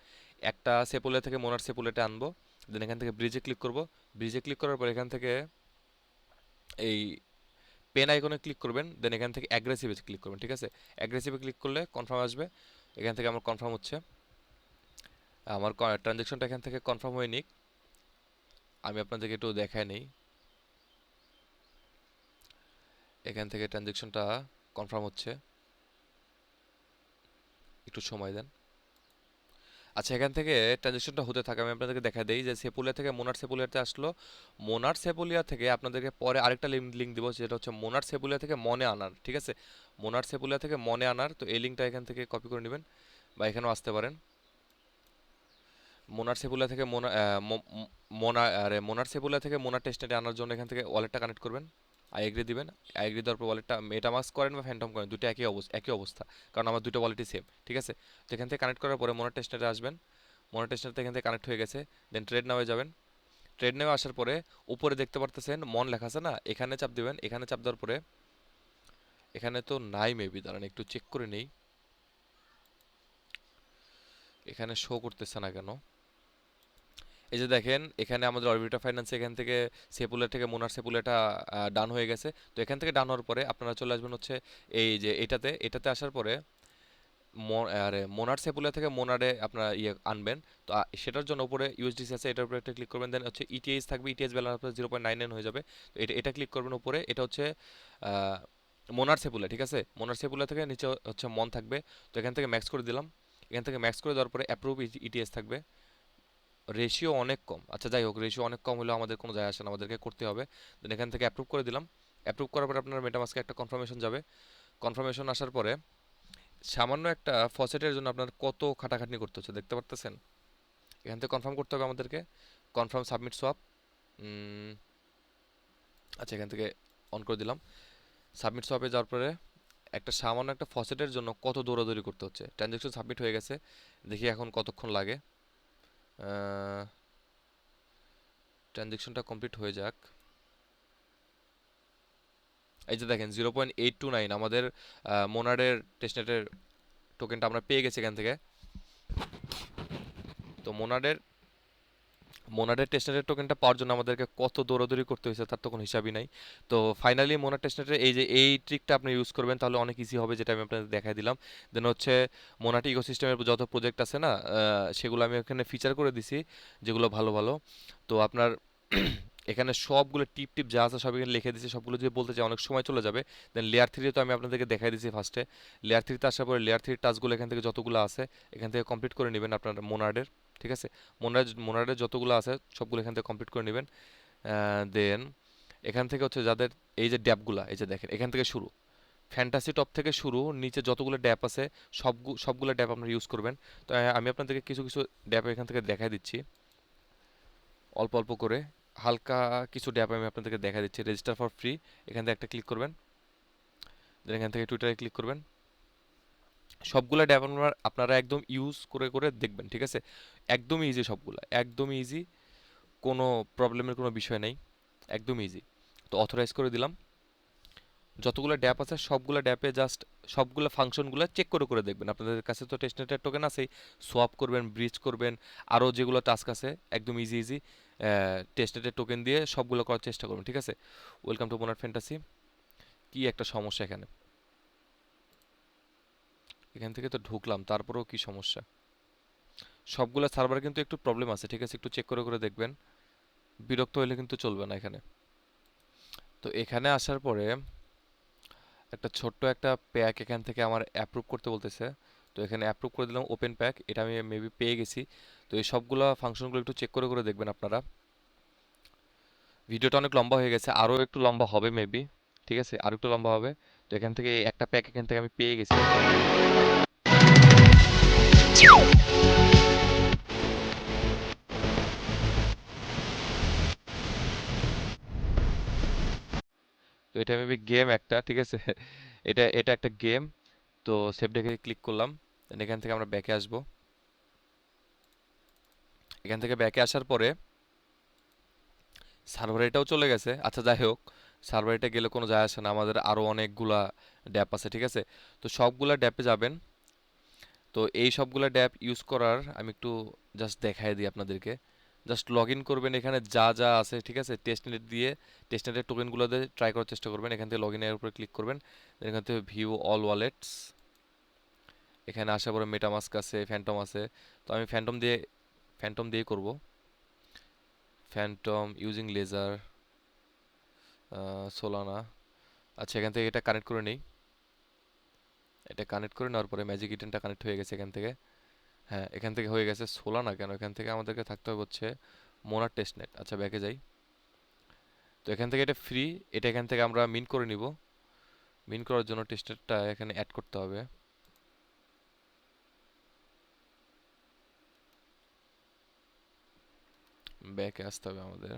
একটা সেপোলিয়া থেকে মোনার সেপোলিয়াতে আনবো। দেন এখান থেকে ব্রিজে ক্লিক করব। ব্রিজে ক্লিক করার পর এখান থেকে এই পেন আইকনে ক্লিক করবেন। দেন এখান থেকে অ্যাগ্রেসিভে ক্লিক করবেন, ঠিক আছে। অ্যাগ্রেসিভে ক্লিক করলে কনফার্ম আসবে। এখান থেকে আমার কনফার্ম হচ্ছে, আমার ট্রানজ্যাকশনটা এখান থেকে কনফার্ম হয়ে নিক। আমি আপনাদেরকে একটু দেখাই নেই, এখান থেকে ট্রানজ্যাকশনটা কনফার্ম হচ্ছে, একটু সময় দেন। আচ্ছা, এখান থেকে ট্রানজ্যাকশনটা হতে থাকে, আমি আপনাদেরকে দেখা দেই যে সেপুলিয়া থেকে মোনার সেপুলিয়াতে আসলো। মোনার সেপুলিয়া থেকে আপনাদেরকে পরে আরেকটা লিঙ্ক দিব, যেটা হচ্ছে মোনার সেপুলিয়া থেকে মনে আনার, ঠিক আছে। মোনার সেপুলিয়া থেকে মনে আনার, তো এই লিঙ্কটা এখান থেকে কপি করে নেবেন বা এখানেও আসতে পারেন। মোনার সেপুলিয়া থেকে মোনার সেপুলিয়া থেকে মোনার টেস্টনেটে আনার জন্য এখান থেকে ওয়ালেটটা কানেক্ট করবেন, আই এগ্রি দিবেন। আই এগ্রি দেওয়ার পর ওয়ালেটটা মেটামাস্ক করেন বা ফ্যান্টম করেন, দুটো একই অবস্থা, কারণ আমার দুটো ওয়ালেটই সেম, ঠিক আছে। তো এখান থেকে কানেক্ট করার পরে মোনার টেস্টনেটে আসবেন, মোনার টেস্টনেটে এখান থেকে কানেক্ট হয়ে গেছে। দেন ট্রেড নামে যাবেন। ট্রেড নামে আসার পরে উপরে দেখতে পারতেছেন মন লেখা আছে না, এখানে চাপ দিবেন। এখানে চাপ দেওয়ার পরে এখানে তো নাই মেবি, দাঁড়ান একটু চেক করে নেই, এখানে শো করতেছে না কেন। এই যে দেখেন এখানে আমাদের অরবিটা ফাইন্যান্স, এখান থেকে সেপুলের থেকে মোনার সেপুলেটা ডান হয়ে গেছে। তো এখান থেকে ডান হওয়ার পরে আপনারা চলে আসবেন হচ্ছে এই যে এটাতে আসার পরে আরে মোনার সেপুলিয়া থেকে মোনারে আপনারা ইয়ে আনবেন। তো সেটার জন্য উপরে ইউএসডিসি আছে, এটার উপরে একটা ক্লিক করবেন। দেন হচ্ছে ইটিএস থাকবে, ইটিএস ব্যালেন্স আপনার 0.99 হয়ে যাবে। তো এটা ক্লিক করবেন উপরে, এটা হচ্ছে আহ, মোনার সেপুলিয়া, ঠিক আছে। মোনার সেপুলিয়া থেকে নিচে হচ্ছে মন থাকবে। তো এখান থেকে ম্যাক্স করে দিলাম। এখান থেকে ম্যাক্স করে দেওয়ার পরে অ্যাপ্রুভ ইটিএস থাকবে। রেশিও অনেক কম, আচ্ছা যাই হোক, রেশিও অনেক কম হলেও আমাদের কোনো যায় আসে না, আমাদেরকে করতে হবে। দেন এখান থেকে অ্যাপ্রুভ করে দিলাম। অ্যাপ্রুভ করার পরে আপনার মেটামাস্কে একটা কনফার্মেশন যাবে। কনফার্মেশন আসার পরে সামান্য একটা ফসেটের জন্য আপনার কত খাটাখাটনি করতে হচ্ছে দেখতে পারতেছেন। এখান থেকে কনফার্ম করতে হবে আমাদেরকে, কনফার্ম সাবমিট সোয়াপ। আচ্ছা, এখান থেকে অন করে দিলাম। সাবমিট সোয়াপে যাওয়ার পরে একটা সামান্য একটা ফসেটের জন্য কত দৌড়াদৌড়ি করতে হচ্ছে। ট্রানজ্যাকশন সাবমিট হয়ে গেছে, দেখি এখন কতক্ষণ লাগে। ট্রানজ্যাকশনটা কমপ্লিট হয়ে যাক। এই যে দেখেন 0.829 আমাদের মোনারের টেস্টনেটের টোকেনটা আমরা পেয়ে গেছি এখান থেকে। তো মোনাডের টেস্টনেটের টোকেনটা পাওয়ার জন্য আমাদেরকে কত দৌড়াদৌড়ি করতে হয়েছে তার তো কোনো হিসাবই নাই। তো ফাইনালি মোনার টেস্টনেটের এই ট্রিকটা আপনি ইউজ করবেন, তাহলে অনেক ইজি হবে, যেটা আমি আপনাদের দেখাই দিলাম। দেন হচ্ছে মোনাটি ইকোসিস্টেমের যত প্রজেক্ট আছে না, সেগুলো আমি এখানে ফিচার করে দিছি, যেগুলো ভালো ভালো। তো আপনার এখানে সবগুলো টিপ টিপ যা আছে সব এখানে লিখে দিয়েছি, সবগুলো যদি বলতে চাই অনেক সময় চলে যাবে। দেন লেয়ার থ্রি তো আমি আপনাদেরকে দেখাই দিয়েছি ফার্স্টে। লেয়ার থ্রিতে আসার পরে লেয়ার থ্রির টাস্কগুলো এখান থেকে যতগুলো আছে এখান থেকে কমপ্লিট করে নেবেন আপনার মোনার্ডের, ঠিক আছে। মোনার্ডের যতগুলো আছে সবগুলো এখান থেকে কমপ্লিট করে নেবেন। দেন এখান থেকে হচ্ছে যাদের এই যে ড্যাপগুলা, এই যে দেখেন এখান থেকে শুরু, ফ্যান্টাসি টপ থেকে শুরু নিচে যতগুলো ড্যাপ আছে সবগুলো ড্যাপ আপনারা ইউজ করবেন। তো আমি আপনাদেরকে কিছু কিছু ড্যাপ এখান থেকে দেখাই দিচ্ছি অল্প অল্প করে, হালকা কিছু ড্যাপ আমি আপনাদেরকে দেখা দিচ্ছি। রেজিস্টার ফর ফ্রি, এখান থেকে একটা ক্লিক করবেন। দেন এখান থেকে টুইটারে ক্লিক করবেন। সবগুলা ড্যাপ আপনারা একদম ইউজ করে করে দেখবেন, ঠিক আছে। একদমই ইজি, সবগুলা একদমই ইজি, কোনো প্রবলেমের কোনো বিষয় নেই, একদম ইজি। তো অথরাইজ করে দিলাম। যতগুলো ড্যাপ আছে সবগুলো ড্যাপে জাস্ট সবগুলো ফাংশনগুলো চেক করে করে দেখবেন। আপনাদের কাছে তো টেস্টনেটের টোকেন আছেই, সোয়াপ করবেন, ব্রিজ করবেন, আরও যেগুলো টাস্ক আছে একদম ইজি ইজি টেস্টনেটের টোকেন দিয়ে সবগুলো করার চেষ্টা করবেন, ঠিক আছে। Welcome to Monad fantasy. কি একটা সমস্যা এখানে, এখান থেকে তো ঢুকলাম তারপরেও কি সমস্যা। সবগুলো সার্ভার কিন্তু একটু প্রবলেম আছে, ঠিক আছে, একটু চেক করে করে দেখবেন, বিরক্ত হলে কিন্তু চলবে না এখানে। তো এখানে আসার পরে একটা ছোট্ট একটা প্যাক এখান থেকে আমার অ্যাপ্রুভ করতে বলতেছে। তো এখানে অ্যাপ্রুভ করে দিলাম ওপেন প্যাক, এটা আমি মেবি পেয়ে গেছি। তো এই সবগুলো ফাংশনগুলো একটু চেক করে করে দেখবেন আপনারা। ভিডিওটা অনেক লম্বা হয়ে গেছে, আরও একটু লম্বা হবে মেবি, ঠিক আছে, আরও একটু লম্বা হবে। তো এখান থেকে একটা প্যাক এখান থেকে আমি পেয়ে গেছি। তো এটা মেবি গেম একটা, ঠিক আছে। এটা এটা একটা গেম। তো সেভ ডেকে ক্লিক করলাম। Then এখান থেকে আমরা ব্যাকে আসব। এখান থেকে ব্যাকে আসার পরে সার্ভার এটাও চলে গেছে। আচ্ছা যাই হোক, সার্ভার এটা গেলে কোনো যায় আসে না, আমাদের আরও অনেকগুলা ড্যাপ আছে, ঠিক আছে। তো সবগুলা ড্যাপে যাবেন। তো এই সবগুলা ড্যাপ ইউজ করার আমি একটু জাস্ট দেখাই দিই আপনাদেরকে। জাস্ট লগ ইন করবেন, এখানে যা যা আছে, ঠিক আছে, টেস্টনেট দিয়ে টেস্টনেটের টোকেনগুলো দিয়ে ট্রাই করার চেষ্টা করবেন। এখান থেকে লগ ইনের উপরে ক্লিক করবেন। এখান থেকে ভিউ অল ওয়ালেটস, এখানে আসার পরে মেটামাস্ক আছে, ফ্যান্টম আছে। তো আমি ফ্যান্টম দিয়ে করব। Phantom using Ledger, Solana. আচ্ছা এখান থেকে এটা কানেক্ট করে নেই। এটা কানেক্ট করে নেওয়ার পরে ম্যাজিক ইটেনটা কানেক্ট হয়ে গেছে এখান থেকে। হ্যাঁ এখান থেকে হয়ে গেছে। সোলানা কেন, এখান থেকে আমাদেরকে থাকতে হবে হচ্ছে মোনার টেস্টনেট। আচ্ছা ব্যাকে যাই। তো এখান থেকে এটা ফ্রি, এটা এখান থেকে আমরা মিন করে নিব। মিন করার জন্য টেস্টনেটটা এখানে অ্যাড করতে হবে। ব্যাকে আসতে হবে আমাদের।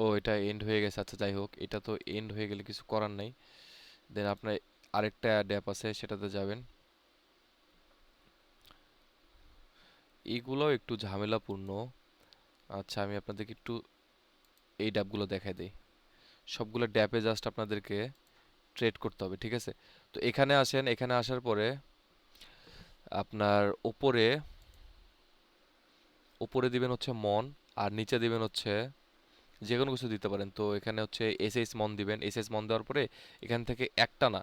ও এটা এন্ড হয়ে গেছে। আচ্ছা যাই হোক, এটা তো এন্ড হয়ে গেলে কিছু করার নাই। দেন আপনার আরেকটা ড্যাপ আছে, সেটাতে যাবেন। এইগুলো একটু ঝামেলাপূর্ণ। আচ্ছা আমি আপনাদেরকে একটু এই ড্যাপগুলো দেখাই দিই। সবগুলো ড্যাপে জাস্ট আপনাদেরকে ট্রেড করতে হবে, ঠিক আছে। তো এখানে আসেন, এখানে আসার পরে আপনার উপরে উপরে দিবেন হচ্ছে মন, আর নিচে দিবেন হচ্ছে যে কোনো কিছু দিতে পারেন। তো এখানে হচ্ছে এসএস মন দিবেন। এসএস মন দেওয়ার পরে এখান থেকে একটা না,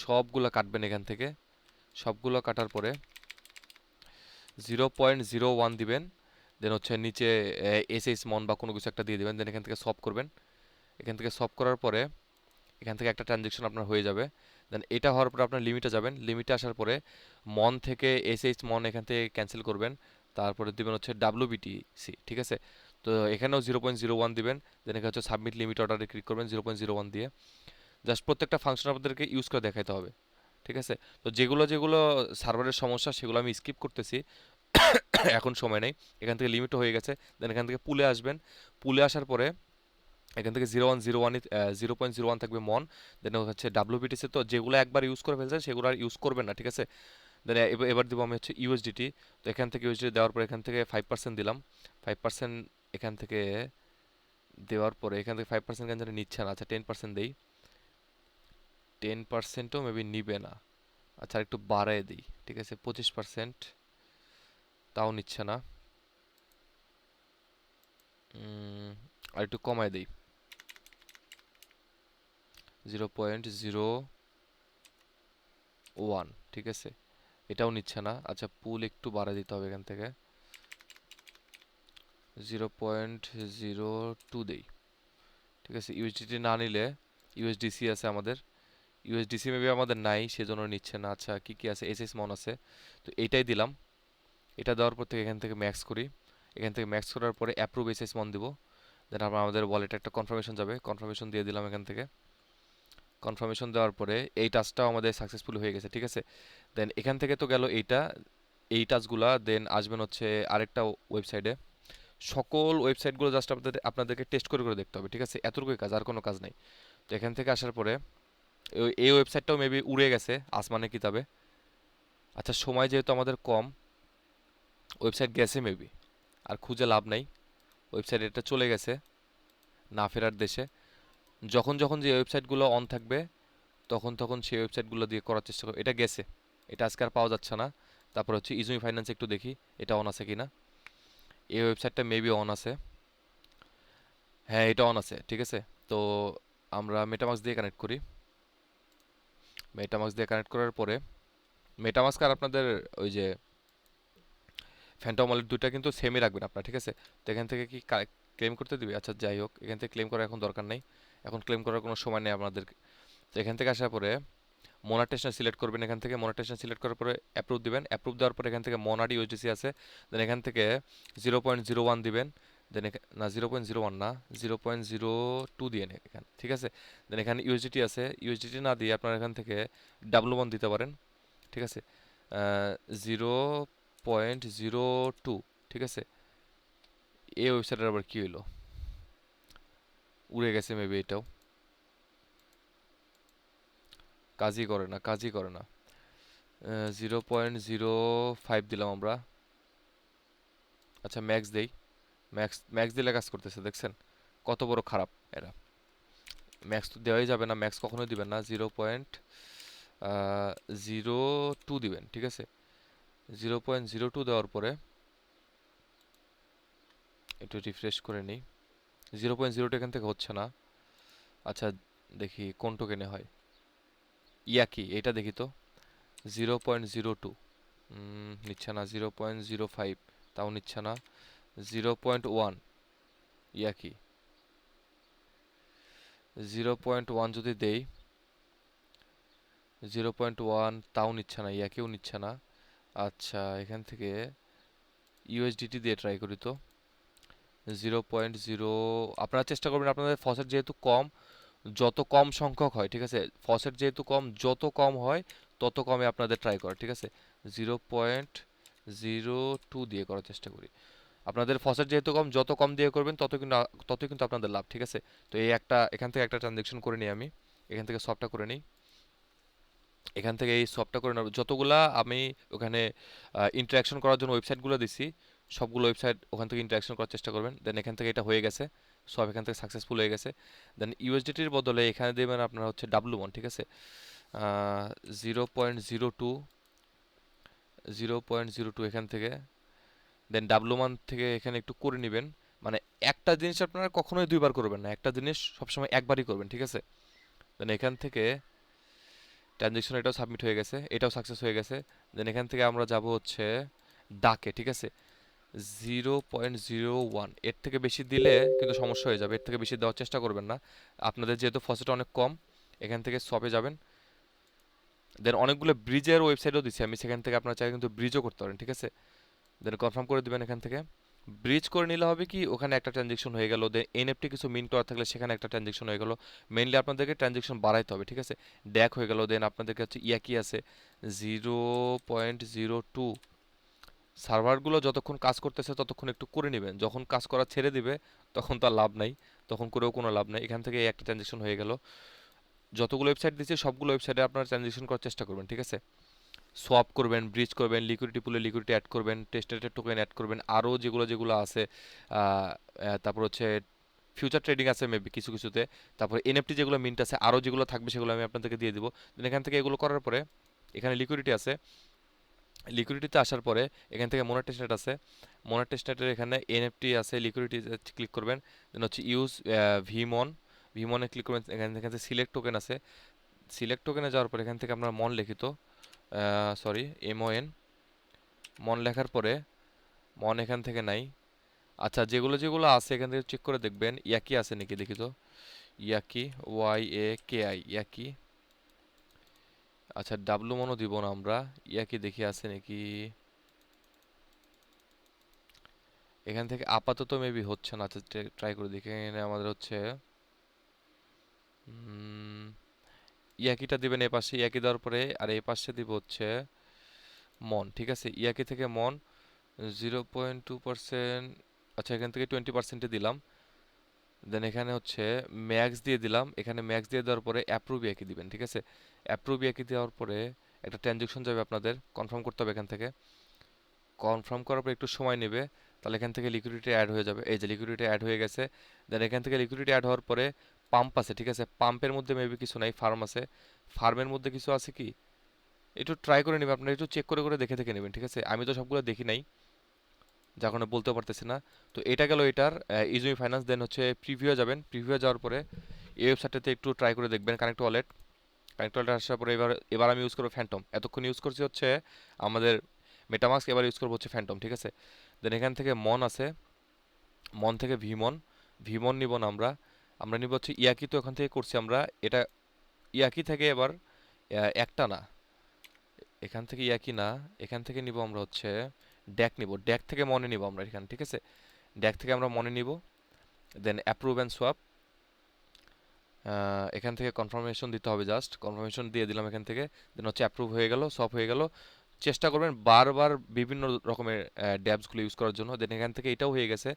সবগুলো কাটবেন এখান থেকে। সবগুলো কাটার পরে 0.01 দিবেন। দেন হচ্ছে নিচে এসএস মন বা কোনো কিছু একটা দিয়ে দিবেন। দেন এখান থেকে সব করবেন। এখান থেকে সব করার পরে এখান থেকে একটা ট্রানজেকশন আপনার হয়ে যাবে। দেন এটা হওয়ার পরে আপনার লিমিটে যাবেন। লিমিটে আসার পরে মন থেকে এসএইচ মন এখান থেকে ক্যান্সেল করবেন। তারপরে দিবেন হচ্ছে ডাব্লিউবিটিসি, ঠিক আছে। তো এখানেও 0.01 দিবেন। দেন এখানে হচ্ছে সাবমিট লিমিট অর্ডারে ক্লিক করবেন 0.01 দিয়ে। জাস্ট প্রত্যেকটা ফাংশন আপনাদেরকে ইউজ করে দেখাইতে হবে, ঠিক আছে। তো যেগুলো যেগুলো সার্ভারের সমস্যা সেগুলো আমি স্কিপ করতেছি, এখন সময় নেই। এখান থেকে লিমিটও হয়ে গেছে। দেন এখান থেকে পুলে আসবেন। পুলে আসার পরে এখান থেকে 0.01 0.01 থাকবে মন। দেন হচ্ছে ডাব্লিউবিটিসি, তো যেগুলো একবার ইউজ করে ফেলছেন সেগুলো আর ইউজ করবেন না, ঠিক আছে। দেন এবার দিব আমি হচ্ছে ইউএসডিটি। তো এখান থেকে ইউএসডিটি দেওয়ার পর এখান থেকে 5% দিলাম। 5% এখান থেকে দেওয়ার পরে এখান থেকে 5% কেন জানি নিচ্ছে না। আচ্ছা 10% দেই। 10%ও মেবি নিবে না। আচ্ছা আর একটু বাড়ায় দিই, ঠিক আছে, 25%। তাও নিচ্ছে না। আর একটু কমায় দিই, 0.01, ঠিক আছে, এটাও নিচ্ছে না। আচ্ছা পুল একটু বাড়ায় দিতে হবে এখান থেকে, 0.02 দেই, ঠিক আছে। ইউএসডিটি না নিলে ইউএসডিসি আছে আমাদের। ইউএসডিসি মেবি আমাদের নাই, সেজন্য নিচ্ছে না। আচ্ছা কি কি আছে, এসএস মন আছে। তো এইটাই দিলাম। এটা দেওয়ার পর থেকে এখান থেকে ম্যাক্স করি। এখান থেকে ম্যাক্স করার পরে অ্যাপ্রুভ এসএস মন দিব। দেন আবার আমাদের ওয়ালেটে একটা কনফার্মেশন যাবে, কনফার্মেশন দিয়ে দিলাম এখান থেকে। কনফার্মেশন দেওয়ার পরে এই টাস্কটাও আমাদের সাকসেসফুল হয়ে গেছে, ঠিক আছে। দেন এখান থেকে তো গেল এইটা, এই টাস্কগুলা। দেন আসবেন হচ্ছে আরেকটা ওয়েবসাইটে। সকল ওয়েবসাইটগুলো জাস্ট আপনাদেরকে টেস্ট করে করে দেখতে হবে, ঠিক আছে। এতটুকুই কাজ, আর কোনো কাজ নেই। তো এখান থেকে আসার পরে এই ওয়েবসাইটটাও মেবি উড়ে গেছে আসমানে কিতাবে। আচ্ছা সময় যেহেতু আমাদের কম, ওয়েবসাইট গেছে মেবি, আর খুঁজে লাভ নাই। ওয়েবসাইট এটা চলে গেছে না ফেরার দেশে। যখন যখন যে ওয়েবসাইটগুলো অন থাকবে তখন তখন সেই ওয়েবসাইটগুলো দিয়ে করার চেষ্টা করো। এটা গেছে, এটা আজকে আর পাওয়া যাচ্ছে না। তারপর হচ্ছে ইজমি ফাইন্যান্স, একটু দেখি এটা অন আছে কিনা। এই ওয়েবসাইটটা মেবি অন আছে। হ্যাঁ এটা অন আছে, ঠিক আছে। তো আমরা মেটামাস্ক দিয়ে কানেক্ট করি। মেটামাস্ক দিয়ে কানেক্ট করার পরে মেটামাস্ক আর আপনাদের ওই যে ফ্যান্টম ওয়ালেট দুইটা কিন্তু সেমই রাখবেন আপনার, ঠিক আছে। তো এখান থেকে কি ক্লেম করতে দিবে। আচ্ছা যাই হোক, এখান থেকে ক্লেম করার এখন দরকার নেই, এখন ক্লেম করার কোনো সময় নেই আপনাদের। তো এখান থেকে আসার পরে মনাটেশন সিলেক্ট করবেন, এখান থেকে মনাটেশন সিলেক্ট করার পরে অ্যাপ্রুভ দিবেন, অ্যাপ্রুভ দেওয়ার পরে এখান থেকে মনাডি ইউএসডিসি আছে, দেন এখান থেকে 0.01 দিবেন, দেন না 0.01 না, 0.02 দিয়ে এখানে, ঠিক আছে। দেন এখানে ইউএসডিটি আছে, ইউএসডিটি না দিয়ে আপনার এখান থেকে ডাব্লু ওয়ান দিতে পারেন, ঠিক আছে। 0.02, ঠিক আছে। এই ওয়েবসাইটের আবার কি হইলো, উড়ে গেছে মেবি, এটাও কাজই করে না, কাজই করে না। 0.05 দিলাম আমরা। আচ্ছা ম্যাক্স দেই, ম্যাক্স ম্যাক্স দিলে কাজ করতেছে, দেখছেন কত বড় খারাপ এরা। ম্যাক্স তো দেওয়াই যাবে না, ম্যাক্স কখনোই দিবেন না, 0.02 দিবেন, ঠিক আছে। 0.02 দেওয়ার পরে একটু রিফ্রেশ করে নিই, 0.02 এখান থেকে হচ্ছে না। আচ্ছা দেখি কোন টোকেনে হয়, ইয়াকি এটা দেখি তো, 0.02 নিচ্ছে না, 0.05 তাও নিচ্ছে না, 0.1 ইয়াকি, 0.1 যদি দেই, 0.1 তাও নিচ্ছে না, ইয়াকেও নিচ্ছে না। আচ্ছা এখান থেকে ইউএসডিটি দিয়ে ট্রাই করি তো, 0.0, আপনারা চেষ্টা করবেন আপনাদের ফসেট যেহেতু কম, যত কম সংখ্যক হয়, ঠিক আছে, ফসেট যেহেতু কম, যত কম হয় তত কমে আপনাদের ট্রাই করা, ঠিক আছে। 0.02 দিয়ে করার চেষ্টা করি। আপনাদের ফসেট যেহেতু কম, যত কম দিয়ে করবেন ততই কিন্তু আপনাদের লাভ, ঠিক আছে। তো এই একটা এখান থেকে একটা ট্রানজেকশন করে নিই আমি, এখান থেকে সবটা করে নিই, এখান থেকে এই সবটা করে নেব, যতগুলা আমি ওখানে ইন্টারাকশন করার জন্য ওয়েবসাইটগুলো দিছি, সবগুলো ওয়েবসাইট ওখান থেকে ইন্টারাকশন করার চেষ্টা করবেন। দেন এখান থেকে এটা হয়ে গেছে, সব এখান থেকে সাকসেসফুল হয়ে গেছে। দেন ইউএসডিটির বদলে এখানে দেবেন আপনার হচ্ছে ডাব্লু ওয়ান, ঠিক আছে। 0.02, 0.02 এখান থেকে, দেন ডাব্লু ওয়ান থেকে এখানে একটু করে নেবেন। মানে একটা জিনিস আপনারা কখনোই দুইবার করবেন না, একটা জিনিস সবসময় একবারই করবেন, ঠিক আছে। দেন এখান থেকে ট্রানজেকশন এটাও সাবমিট হয়ে গেছে, এটাও সাকসেস হয়ে গেছে। দেন এখান থেকে আমরা যাব হচ্ছে ডাকে, ঠিক আছে। 0.01, এর থেকে বেশি দিলে কিন্তু সমস্যা হয়ে যাবে, এর থেকে বেশি দেওয়ার চেষ্টা করবেন না। আপনাদের যেহেতু ফসেট অনেক কম, এখান থেকে সবে যাবেন। দেন অনেকগুলো ব্রিজের ওয়েবসাইটও দিচ্ছি আমি, সেখান থেকে আপনারা চাইলে কিন্তু ব্রিজও করতে পারেন, ঠিক আছে। দেন কনফার্ম করে দিবেন এখান থেকে। ব্রিজ করে নিলে হবে কি, ওখানে একটা ট্রানজেকশন হয়ে গেল, দেন এনএফটি কিছু মিন করা থাকলে সেখানে একটা ট্রানজেকশন হয়ে গেল। মেইনলি আপনাদেরকে ট্রানজেকশন বাড়াইতে হবে, ঠিক আছে। ড্যাক হয়ে গেল, দেন আপনাদেরকে হচ্ছে ইয়াকি আছে 0.02। সার্ভারগুলো যতক্ষণ কাজ করতেছে ততক্ষণ একটু করে নেবেন, যখন কাজ করা ছেড়ে দিবে তখন তো আর লাভ নাই, তখন করেও কোনো লাভ নাই। এখান থেকে এই একটা ট্রানজেকশন হয়ে গেল। যতগুলো ওয়েবসাইট দিচ্ছে সবগুলো ওয়েবসাইটে আপনারা ট্রানজেকশন করার চেষ্টা করবেন, ঠিক আছে। সোয়াপ করবেন, ব্রিজ করবেন, লিকুইডিটি পুলে লিকুইডিটি অ্যাড করবেন, টেস্টেড টোকেন অ্যাড করবেন, আরও যেগুলো যেগুলো আছে। তারপর হচ্ছে ফিউচার ট্রেডিং আছে মেবি কিছু কিছুতে, তারপর এনএফটি যেগুলো মিন্ট আছে, আরও যেগুলো থাকবে সেগুলো আমি আপনাদেরকে দিয়ে দিব। দেন এখান থেকে এগুলো করার পরে এখানে লিকুইডিটি আছে, লিকুইডিটিতে আসার পরে এখান থেকে মোনেটাইজেশন আছে, মোনেটাইজেশনের এখানে এনএফটি আছে, লিকুইডিটি ক্লিক করবেন। দেন হচ্ছে ইউজ ভিমন, ভিমনে ক্লিক করবেন, এখান থেকে সিলেক্ট টোকেন আছে, সিলেক্ট টোকেনে যাওয়ার পরে এখান থেকে আপনার মন লিখিত, সরি এমওএন, মন লেখার পরে মন এখান থেকে নাই। আচ্ছা যেগুলো যেগুলো আছে এখান থেকে চেক করে দেখবেন ইয়াকি আছে নাকি, দেখি তো। Yaki, YAKI, yaki. আচ্ছা ডাব্লু মনও দিব না আমরা, ইয়াকি দেখি আছে নাকি। এখান থেকে আপাতত মেবি হচ্ছে না, আচ্ছা ট্রাই করে দেখি। এখানে আমাদের হচ্ছে ইয়াকিটা দিবেন এ পাশে, ইয়াকি দেওয়ার পরে আর এই পাশে দিব হচ্ছে মন, ঠিক আছে। ইয়াকি থেকে মন 0.2%, আচ্ছা এখান থেকে 20%-এ দিলাম। দেন এখানে হচ্ছে ম্যাক্স দিয়ে দিলাম, এখানে ম্যাক্স দিয়ে দেওয়ার পরে অ্যাপ্রুভ ইয়াকি দিবেন, ঠিক আছে। অ্যাপ্রুভ ইয়াকি দেওয়ার পরে একটা ট্রানজেকশন যাবে, আপনাদের কনফার্ম করতে হবে এখান থেকে। কনফার্ম করার পর একটু সময় নেবে, তাহলে এখান থেকে লিকুইডিটি অ্যাড হয়ে যাবে, এই যে লিকুইডিটি অ্যাড হয়ে গেছে। দেন এখান থেকে লিকুইডিটি অ্যাড হওয়ার পরে পাম্প আছে, ঠিক আছে। পাম্পের মধ্যে মেবি কিছু নাই, ফার্ম আছে, ফার্মের মধ্যে কিছু আছে কি একটু ট্রাই করে নেবেন, আপনারা একটু চেক করে করে দেখে দেখে নেবেন, ঠিক আছে। আমি তো সবগুলো দেখি নাই, যার কারণে বলতে পারতেছি না। তো এটা গেল এটার ইজমি ফাইন্যান্স। দেন হচ্ছে প্রিভিউ যাবেন, প্রিভিউ যাওয়ার পরে এই ওয়েবসাইটটাতে একটু ট্রাই করে দেখবেন, কানেক্ট ওয়ালেট। কানেক্ট ওয়ালেট আসার পরে এবার এবার আমি ইউজ করবো ফ্যান্টম, এতক্ষণ ইউজ করছি হচ্ছে আমাদের মেটামাস্ক, এবার ইউজ করবো হচ্ছে ফ্যান্টম, ঠিক আছে। দেন এখান থেকে মন আছে, মন থেকে ভিমন, ভিমন নিব না আমরা, আমরা নিব হচ্ছে ইয়াকি। তো এখান থেকে করছি আমরা এটা ইয়াকি থেকে এবার একটা না, এখান থেকে ইয়াকি না, এখান থেকে নিব আমরা হচ্ছে ড্যাক নিব, ড্যাক থেকে মনে নিব আমরা এখানে, ঠিক আছে? ড্যাক থেকে আমরা মনে নিব, দেন অ্যাপ্রুভ অ্যান্ড সোয়াপ। এখান থেকে কনফার্মেশন দিতে হবে, জাস্ট কনফার্মেশন দিয়ে দিলাম এখান থেকে, দেন হচ্ছে অ্যাপ্রুভ হয়ে গেল, সব হয়ে গেল। চেষ্টা করবেন বারবার বিভিন্ন রকমের ড্যাবসগুলো ইউজ করার জন্য। দেন এখান থেকে এটাও হয়ে গেছে।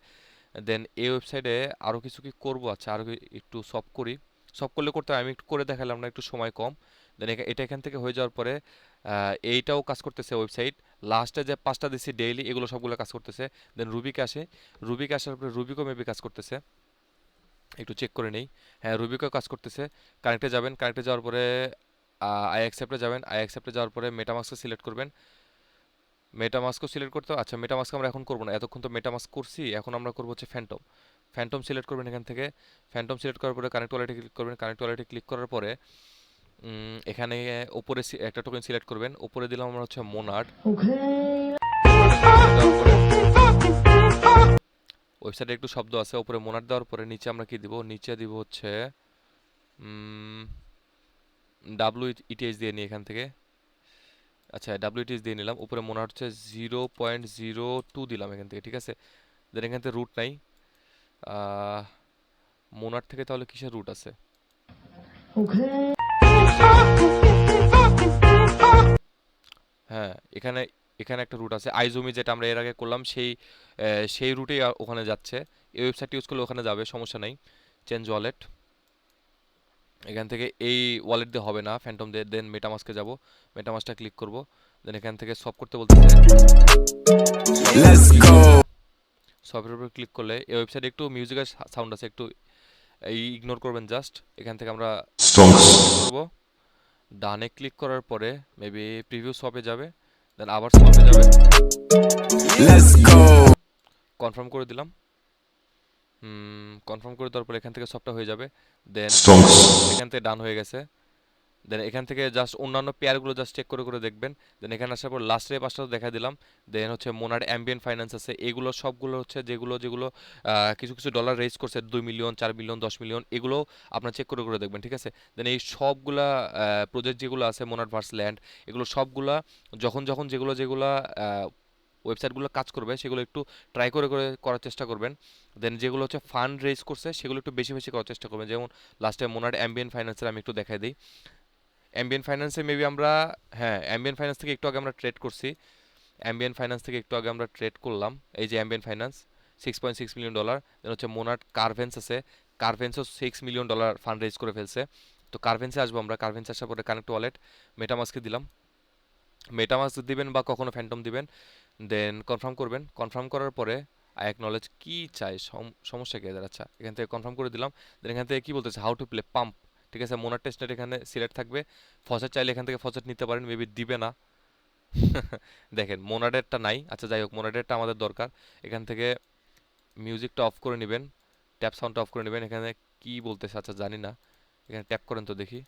দেন এই ওয়েবসাইটে আরও কিছু কি করবো, আচ্ছা আরও একটু সব করি। সব করলে করতে হয়, আমি একটু করে দেখালাম না, একটু সময় কম। দেন এটা এখান থেকে হয়ে যাওয়ার পরে এইটাও কাজ করতেছে ওয়েবসাইট। লাস্টে যে 5টা দিচ্ছি ডেইলি, এগুলো সবগুলো কাজ করতেছে। দেন রুবিকে আসে, রুবিকে আসার পরে রুবিকও মেবি কাজ করতেছে, একটু চেক করে নেই। হ্যাঁ, রুবিকও কাজ করতেছে। কানেক্টে যাবেন, কানেক্টে যাওয়ার পরে আই অ্যাকসেপ্টে যাবেন, আই অ্যাকসেপ্টে যাওয়ার পরে মেটামাস্ককে সিলেক্ট করবেন। মেটামাস্কও সিলেক্ট করতে, আচ্ছা মেটামাস্ক আমরা এখন করবো না, এতক্ষণ তো মেটামাস্ক করছি, এখন আমরা করবো হচ্ছে ফ্যান্টম। ফ্যান্টম সিলেক্ট করবেন এখান থেকে। ফ্যান্টম সিলেক্ট করার পরে কানেক্ট ওয়ালেটে ক্লিক করবেন, কানেক্ট ওয়ালেটে ক্লিক করার পরে এখানে উপরে একটা টোকেন সিলেক্ট করবেন, উপরে দিলাম আমরা হচ্ছে মোনাড। মোনাডের টোকেনে দেওয়ার পরে ওয়েবসাইটে একটু শব্দ আছে, উপরে মোনাড দেওয়ার পরে নিচে আমরা কি দিব, নিচে দিব হচ্ছে WETH দিয়ে নিই এখান থেকে। আচ্ছা WETH দিয়ে নিলাম, উপরে মোনাড হচ্ছে 0.02 দিলাম এখান থেকে, ঠিক আছে? দেন এখান থেকে রুট নাই, মোনাড থেকে তাহলে কিসের রুট আছে, ইউএসডি রুট। হ্যাঁ, এখানে এখানে একটা রুট আছে আইজুমি, যেটা আমরা এর আগে করলাম, সেই রুটেই ওখানে যাচ্ছে। এই ওয়েবসাইট ইউজ করলে ওখানে যাবে, সমস্যা নাই। চেঞ্জ ওয়ালেট, এখান থেকে এই ওয়ালেট দিয়ে হবে না, ফ্যান্টম দিয়ে। দেন মেটামাস্কে যাব, মেটামাস্কটা ক্লিক করব। দেন এখান থেকে সব করতে বলতেছে, সবের উপর ক্লিক করব। সবের উপর ক্লিক করলে এই ওয়েবসাইটে একটু মিউজিকের সাউন্ড আছে, একটু এই ইগনোর করবেন জাস্ট। এখান থেকে আমরা ডানে ক্লিক করব, ডানে ক্লিক করার পরে মেবি প্রিভিউ শপে যাবে, দেন আবার শপে যাবে, কনফার্ম করে দিলাম। কনফার্ম করে দেওয়ার পর এখান থেকে সবটা হয়ে যাবে। দেন এখান থেকে ডান হয়ে গেছে। দেন এখান থেকে জাস্ট অন্যান্য পেয়ারগুলো জাস্ট চেক করে করে দেখবেন। দেন এখানে আসার পর লাস্টের পাঁচটা তো দেখা দিলাম। দেন হচ্ছে মোনার অ্যাম্বিয়েন্ট ফাইন্যান্স আছে, এগুলো সবগুলো হচ্ছে যেগুলো যেগুলো কিছু কিছু ডলার রেজ করছে, 2 মিলিয়ন, 4 মিলিয়ন, 10 মিলিয়ন, এগুলো আপনার চেক করে করে দেখবেন, ঠিক আছে? দেন এই সবগুলা প্রজেক্ট যেগুলো আছে মোনার ভার্স ল্যান্ড, এগুলো সবগুলা যখন যখন যেগুলো যেগুলো ওয়েবসাইটগুলো কাজ করবে সেগুলো একটু ট্রাই করে করে করার চেষ্টা করবেন। দেন যেগুলো হচ্ছে ফান্ড রেজ করছে সেগুলো একটু বেশি বেশি করার চেষ্টা করবেন। যেমন লাস্টে মোনার অ্যাম্বিয়েন্ট ফাইন্যান্সের আমি একটু দেখাই দিই। অ্যাম্বিয়েন্ট ফাইন্যান্সে মেবি আমরা, হ্যাঁ অ্যাম্বিয়েন্ট ফাইন্যান্স থেকে একটু আগে আমরা ট্রেড করছি, অ্যাম্বিয়েন্ট ফাইন্যান্স থেকে একটু আগে আমরা ট্রেড করলাম। এই যে অ্যাম্বিয়েন্ট ফাইন্যান্স, $6.6 মিলিয়ন। দেন হচ্ছে মোনার কার্ভেন্স আছে, কার্ভেন্সও $6 মিলিয়ন ফান্ড রেজ করে ফেলছে। তো কার্ভেন্সে আসবো আমরা, কার্ভেন্সে আসার পরে কানেক্ট ওয়ালেট, মেটামাস্কে দিলাম, মেটামাস্ক দিবেন বা কখনো ফ্যান্টম দিবেন। দেন কনফার্ম করবেন, কনফার্ম করার পরে আই অ্যাকনলেজ কি চাই, সমস্যা কি এদের? আচ্ছা এখান থেকে কনফার্ম করে দিলাম। দেন এখান থেকে কি বলতেছে, হাউ টু প্লে পাম্প, ঠিক আছে? মোনার টেস্টনেট এখানে সিলেক্ট থাকবে, ফসেট চাইলে এখান থেকে ফসেট নিতে পারেন, মেবি দিবে না। দেখেন মোনাডেরটা নাই, আচ্ছা যাই হোক মোনাডেরটা আমাদের দরকার। এখান থেকে মিউজিকটা অফ করে নেবেন, ট্যাপ সাউন্ডটা অফ করে নেবেন। এখানে কি বলতেছে আচ্ছা জানি না, এখানে ট্যাপ করেন তো দেখি,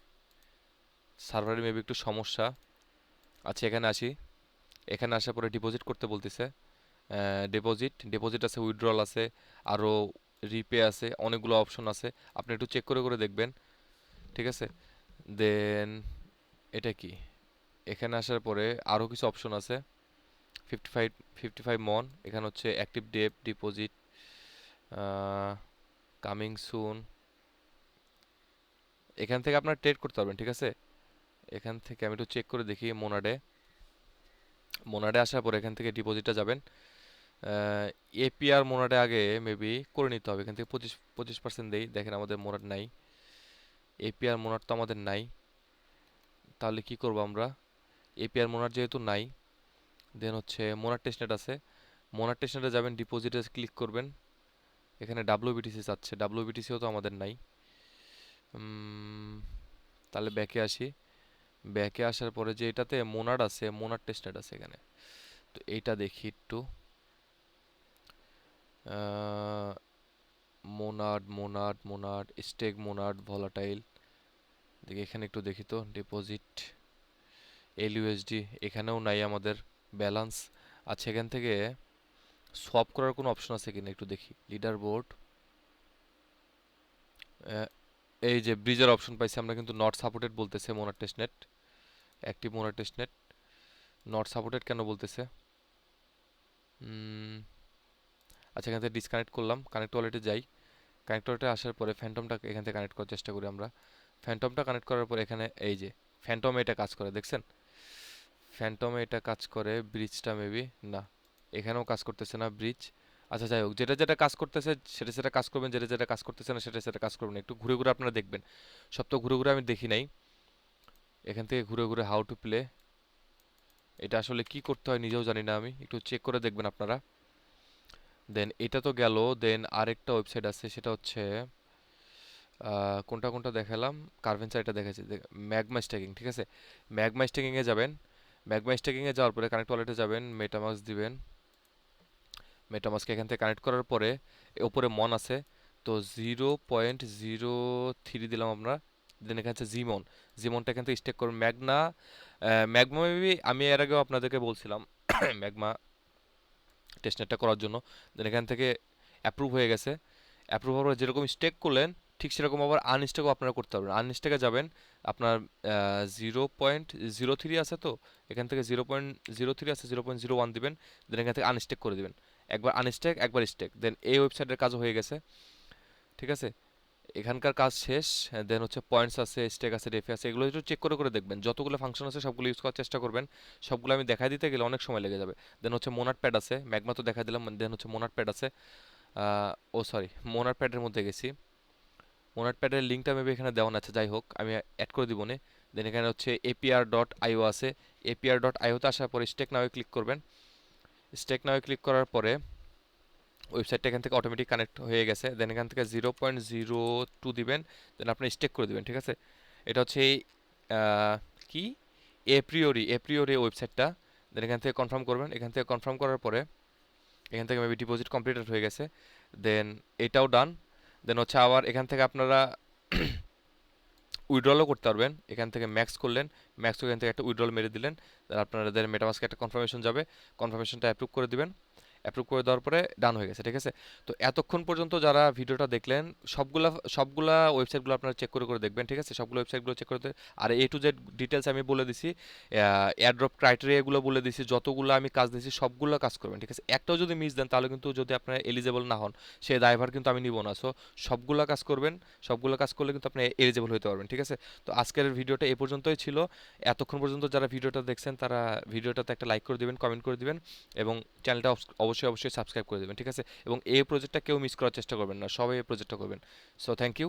সার্ভারে মেবি একটু সমস্যা। আচ্ছা এখানে আসি, এখানে আসার পরে ডিপোজিট করতে বলতেছে, ডিপোজিট, ডিপোজিট আছে, উইথড্রল আছে, আরও রিপে আছে, অনেকগুলো অপশন আছে, আপনি একটু চেক করে করে দেখবেন, ঠিক আছে? দেন এটা কি, এখানে আসার পরে আরও কিছু অপশন আছে, 55 মন, এখানে হচ্ছে অ্যাক্টিভ ডেপ ডিপোজিট, কামিং সুন, এখান থেকে আপনার ট্রেড করতে পারবেন, ঠিক আছে? এখান থেকে আমি একটু চেক করে দেখি মোনাডে, মোনাডে আসার পর এখান থেকে ডিপোজিটটা যাবেন। এপিআর মোনাডে আগে মেবি করে নিতে হবে, এখান থেকে 25% দেই। দেখেন আমাদের মোনাড নাই, এপিআর মোনাড তো আমাদের নাই, তাহলে কি করব আমরা? এপিআর মোনাড যেহেতু নাই, দেন হচ্ছে মোনাড টেস্টনেট আছে, মোনাড টেস্টনেটে যাবেন, ডিপোজিটে ক্লিক করবেন, এখানে ডাব্লিউবিটিসি চাচ্ছে, ডাব্লিউবিটিসিও তো আমাদের নাই। তাহলে ব্যাকে আসি, ব্যাকে আসার পরে যে এটাতে মোনাড আছে, মোনাড টেস্টনেট আছে এখানে, তো এইটা দেখি একটু, মোনাড মোনাড মোনাড স্টেক মোনাড ভলাটাইল, দেখি এখানে একটু দেখি তো, ডিপোজিট এলইউএসডি, এখানেও নাই আমাদের ব্যালেন্স। আচ্ছা এখান থেকে সোয়াপ করার কোনো অপশন আছে কিনা একটু দেখি, লিডার বোর্ড, আহ, এই যে ব্রিজের অপশন পাইছি আমরা, কিন্তু নট সাপোর্টেড বলতেছে Monad testnet, active Monad testnet. Not supported কেন বলতেছে? উম, আচ্ছা, এখান থেকে ডিসকানেক্ট করলাম, কানেক্ট ওয়ালেটে যাই। কানেক্ট ওয়ালেটে আসার পরে ফ্যান্টমটা এখান থেকে কানেক্ট করার চেষ্টা করি আমরা। ফ্যান্টমটা কানেক্ট করার পর এখানে এই যে ফ্যান্টমে এটা কাজ করে দেখছেন, ফ্যান্টমে এটা কাজ করে। ব্রিজটা মেবি না, এখানেও কাজ করতেছে না ব্রিজ। আচ্ছা যাই হোক, যেটা যেটা কাজ করতেছে সেটা সেটা কাজ করবেন, যেটা যেটা কাজ করতেছে না সেটা সেটা কাজ করবেন। একটু ঘুরে ঘুরে আপনারা দেখবেন, সব তো ঘুরে ঘুরে আমি দেখি নাই। এখান থেকে ঘুরে ঘুরে হাউ টু প্লে, এটা আসলে কি করতে হয় নিজেও জানি না আমি, একটু চেক করে দেখবেন আপনারা। দেন এটা তো গেল, দেন আরেকটা ওয়েবসাইট আছে, সেটা হচ্ছে কোনটা কোনটা দেখালাম, কার্ভেনচার এটা দেখাচ্ছি, ম্যাগমা স্ট্যাকিং, ঠিক আছে। ম্যাগমা স্ট্যাকিংয়ে যাবেন, ম্যাগমা স্ট্যাকিংয়ে যাওয়ার পরে কানেক্ট ওয়ালেটে যাবেন, মেটামাস্ক দিবেন। মেটামাস্ক এখান থেকে কানেক্ট করার পরে ওপরে মন আছে, তো 0.03 দিলাম আমরা। দেন এখানে আছে জিমন, জিমনটা এখান থেকে স্টেক করুন। ম্যাগমা মেবি আমি এর আগেও আপনাদেরকে বলছিলাম ম্যাগমা টেস্টনেটটা করার জন্য। দেন এখান থেকে অ্যাপ্রুভ হয়ে গেছে। অ্যাপ্রুভ হওয়ার পর যেরকম স্টেক করলেন ঠিক সেরকম আবার আনস্টেকও আপনারা করতে পারবেন। আনস্টেকে যাবেন, আপনার 0.03 আছে, তো এখান থেকে 0.03 আছে, 0.01 দিবেন। দেন এখান থেকে আনস্টেক করে দিবেন, একবার আনস্টেক একবার স্টেক। দেন এই ওয়েবসাইটের কাজও হয়ে গেছে, ঠিক আছে। এখানকার কাজ শেষ। দেন হচ্ছে পয়েন্টস আছে, স্টেক আছে, রেফে আছে, এগুলো একটু চেক করে করে দেখবেন। যতগুলো ফাংশন আছে সবগুলো ইউজ করার চেষ্টা করবেন। সবগুলো আমি দেখাই দিতে গেলে অনেক সময় লেগে যাবে। দেন হচ্ছে মোনাট প্যাড আছে, ম্যাগমা তো দেখা দিলাম। দেন হচ্ছে মোনাট প্যাড আছে, ও সরি, মোনার প্যাডের মধ্যে গেছি। মোনার প্যাডের লিঙ্কটা মেবি এখানে দেওয়া আছে, যাই হোক আমি অ্যাড করে দিব নে। দেন এখানে হচ্ছে apr.io আছে, apr.io-তে আসার পরে স্টেক নাও ক্লিক করবেন। স্টেক নাও ক্লিক করার পরে ওয়েবসাইটটা এখান থেকে অটোমেটিক কানেক্ট হয়ে গেছে। দেন এখান থেকে 0.02 দিবেন, দেন আপনি স্টেক করে দিবেন, ঠিক আছে। এটা হচ্ছে আহ, কি এপ্রিওরি ওয়েবসাইটটা। দেন এখান থেকে কনফার্ম করবেন। এখান থেকে কনফার্ম করার পরে এখান থেকে মেবি ডিপোজিট কমপ্লিটেড হয়ে গেছে। দেন এটাও ডান। দেন হচ্ছে আবার এখান থেকে আপনারা উইথড্রলও করতে পারবেন। এখান থেকে ম্যাক্স করলেন, ম্যাক্স এখান থেকে একটা উইথড্রল মেরে দিলেন। দেন আপনাদের মেটামাস্কে একটা কনফার্মেশন যাবে, কনফার্মেশনটা অ্যাপ্রুভ করে দিবেন। অ্যাপ্রুভ করে দেওয়ার পরে ডান হয়ে গেছে, ঠিক আছে। তো এতক্ষণ পর্যন্ত যারা ভিডিওটা দেখলেন, সবগুলা ওয়েবসাইটগুলো আপনারা চেক করে করে দেখবেন, ঠিক আছে। সবগুলো ওয়েবসাইটগুলো চেক করতে, আর A to Z ডিটেলস আমি বলে দিছি, এয়ারড্রপ ক্রাইটেরিয়াগুলো বলে দিছি, যতগুলো আমি কাজ দিয়েছি সবগুলো কাজ করবেন, ঠিক আছে। একটাও যদি মিস দেন তাহলে কিন্তু, যদি আপনারা এলিজেবল না হন, সে দায়ভার কিন্তু আমি নিব না। সো সবগুলো কাজ করবেন, সবগুলো কাজ করলে কিন্তু আপনি এলিজেবল হতে পারবেন, ঠিক আছে। তো আজকের ভিডিওটা এই পর্যন্তই ছিল। এতক্ষণ পর্যন্ত যারা ভিডিওটা দেখছেন তারা ভিডিওটাতে একটা লাইক করে দিবেন, কমেন্ট করে দিবেন, এবং চ্যানেলটা অবশ্যই অবশ্যই সাবস্ক্রাইব করে দেবেন, ঠিক আছে। এবং এই প্রজেক্টটা কেউ মিস করার চেষ্টা করবেন না, সবাই এই প্রজেক্টটা করবেন। So thank you.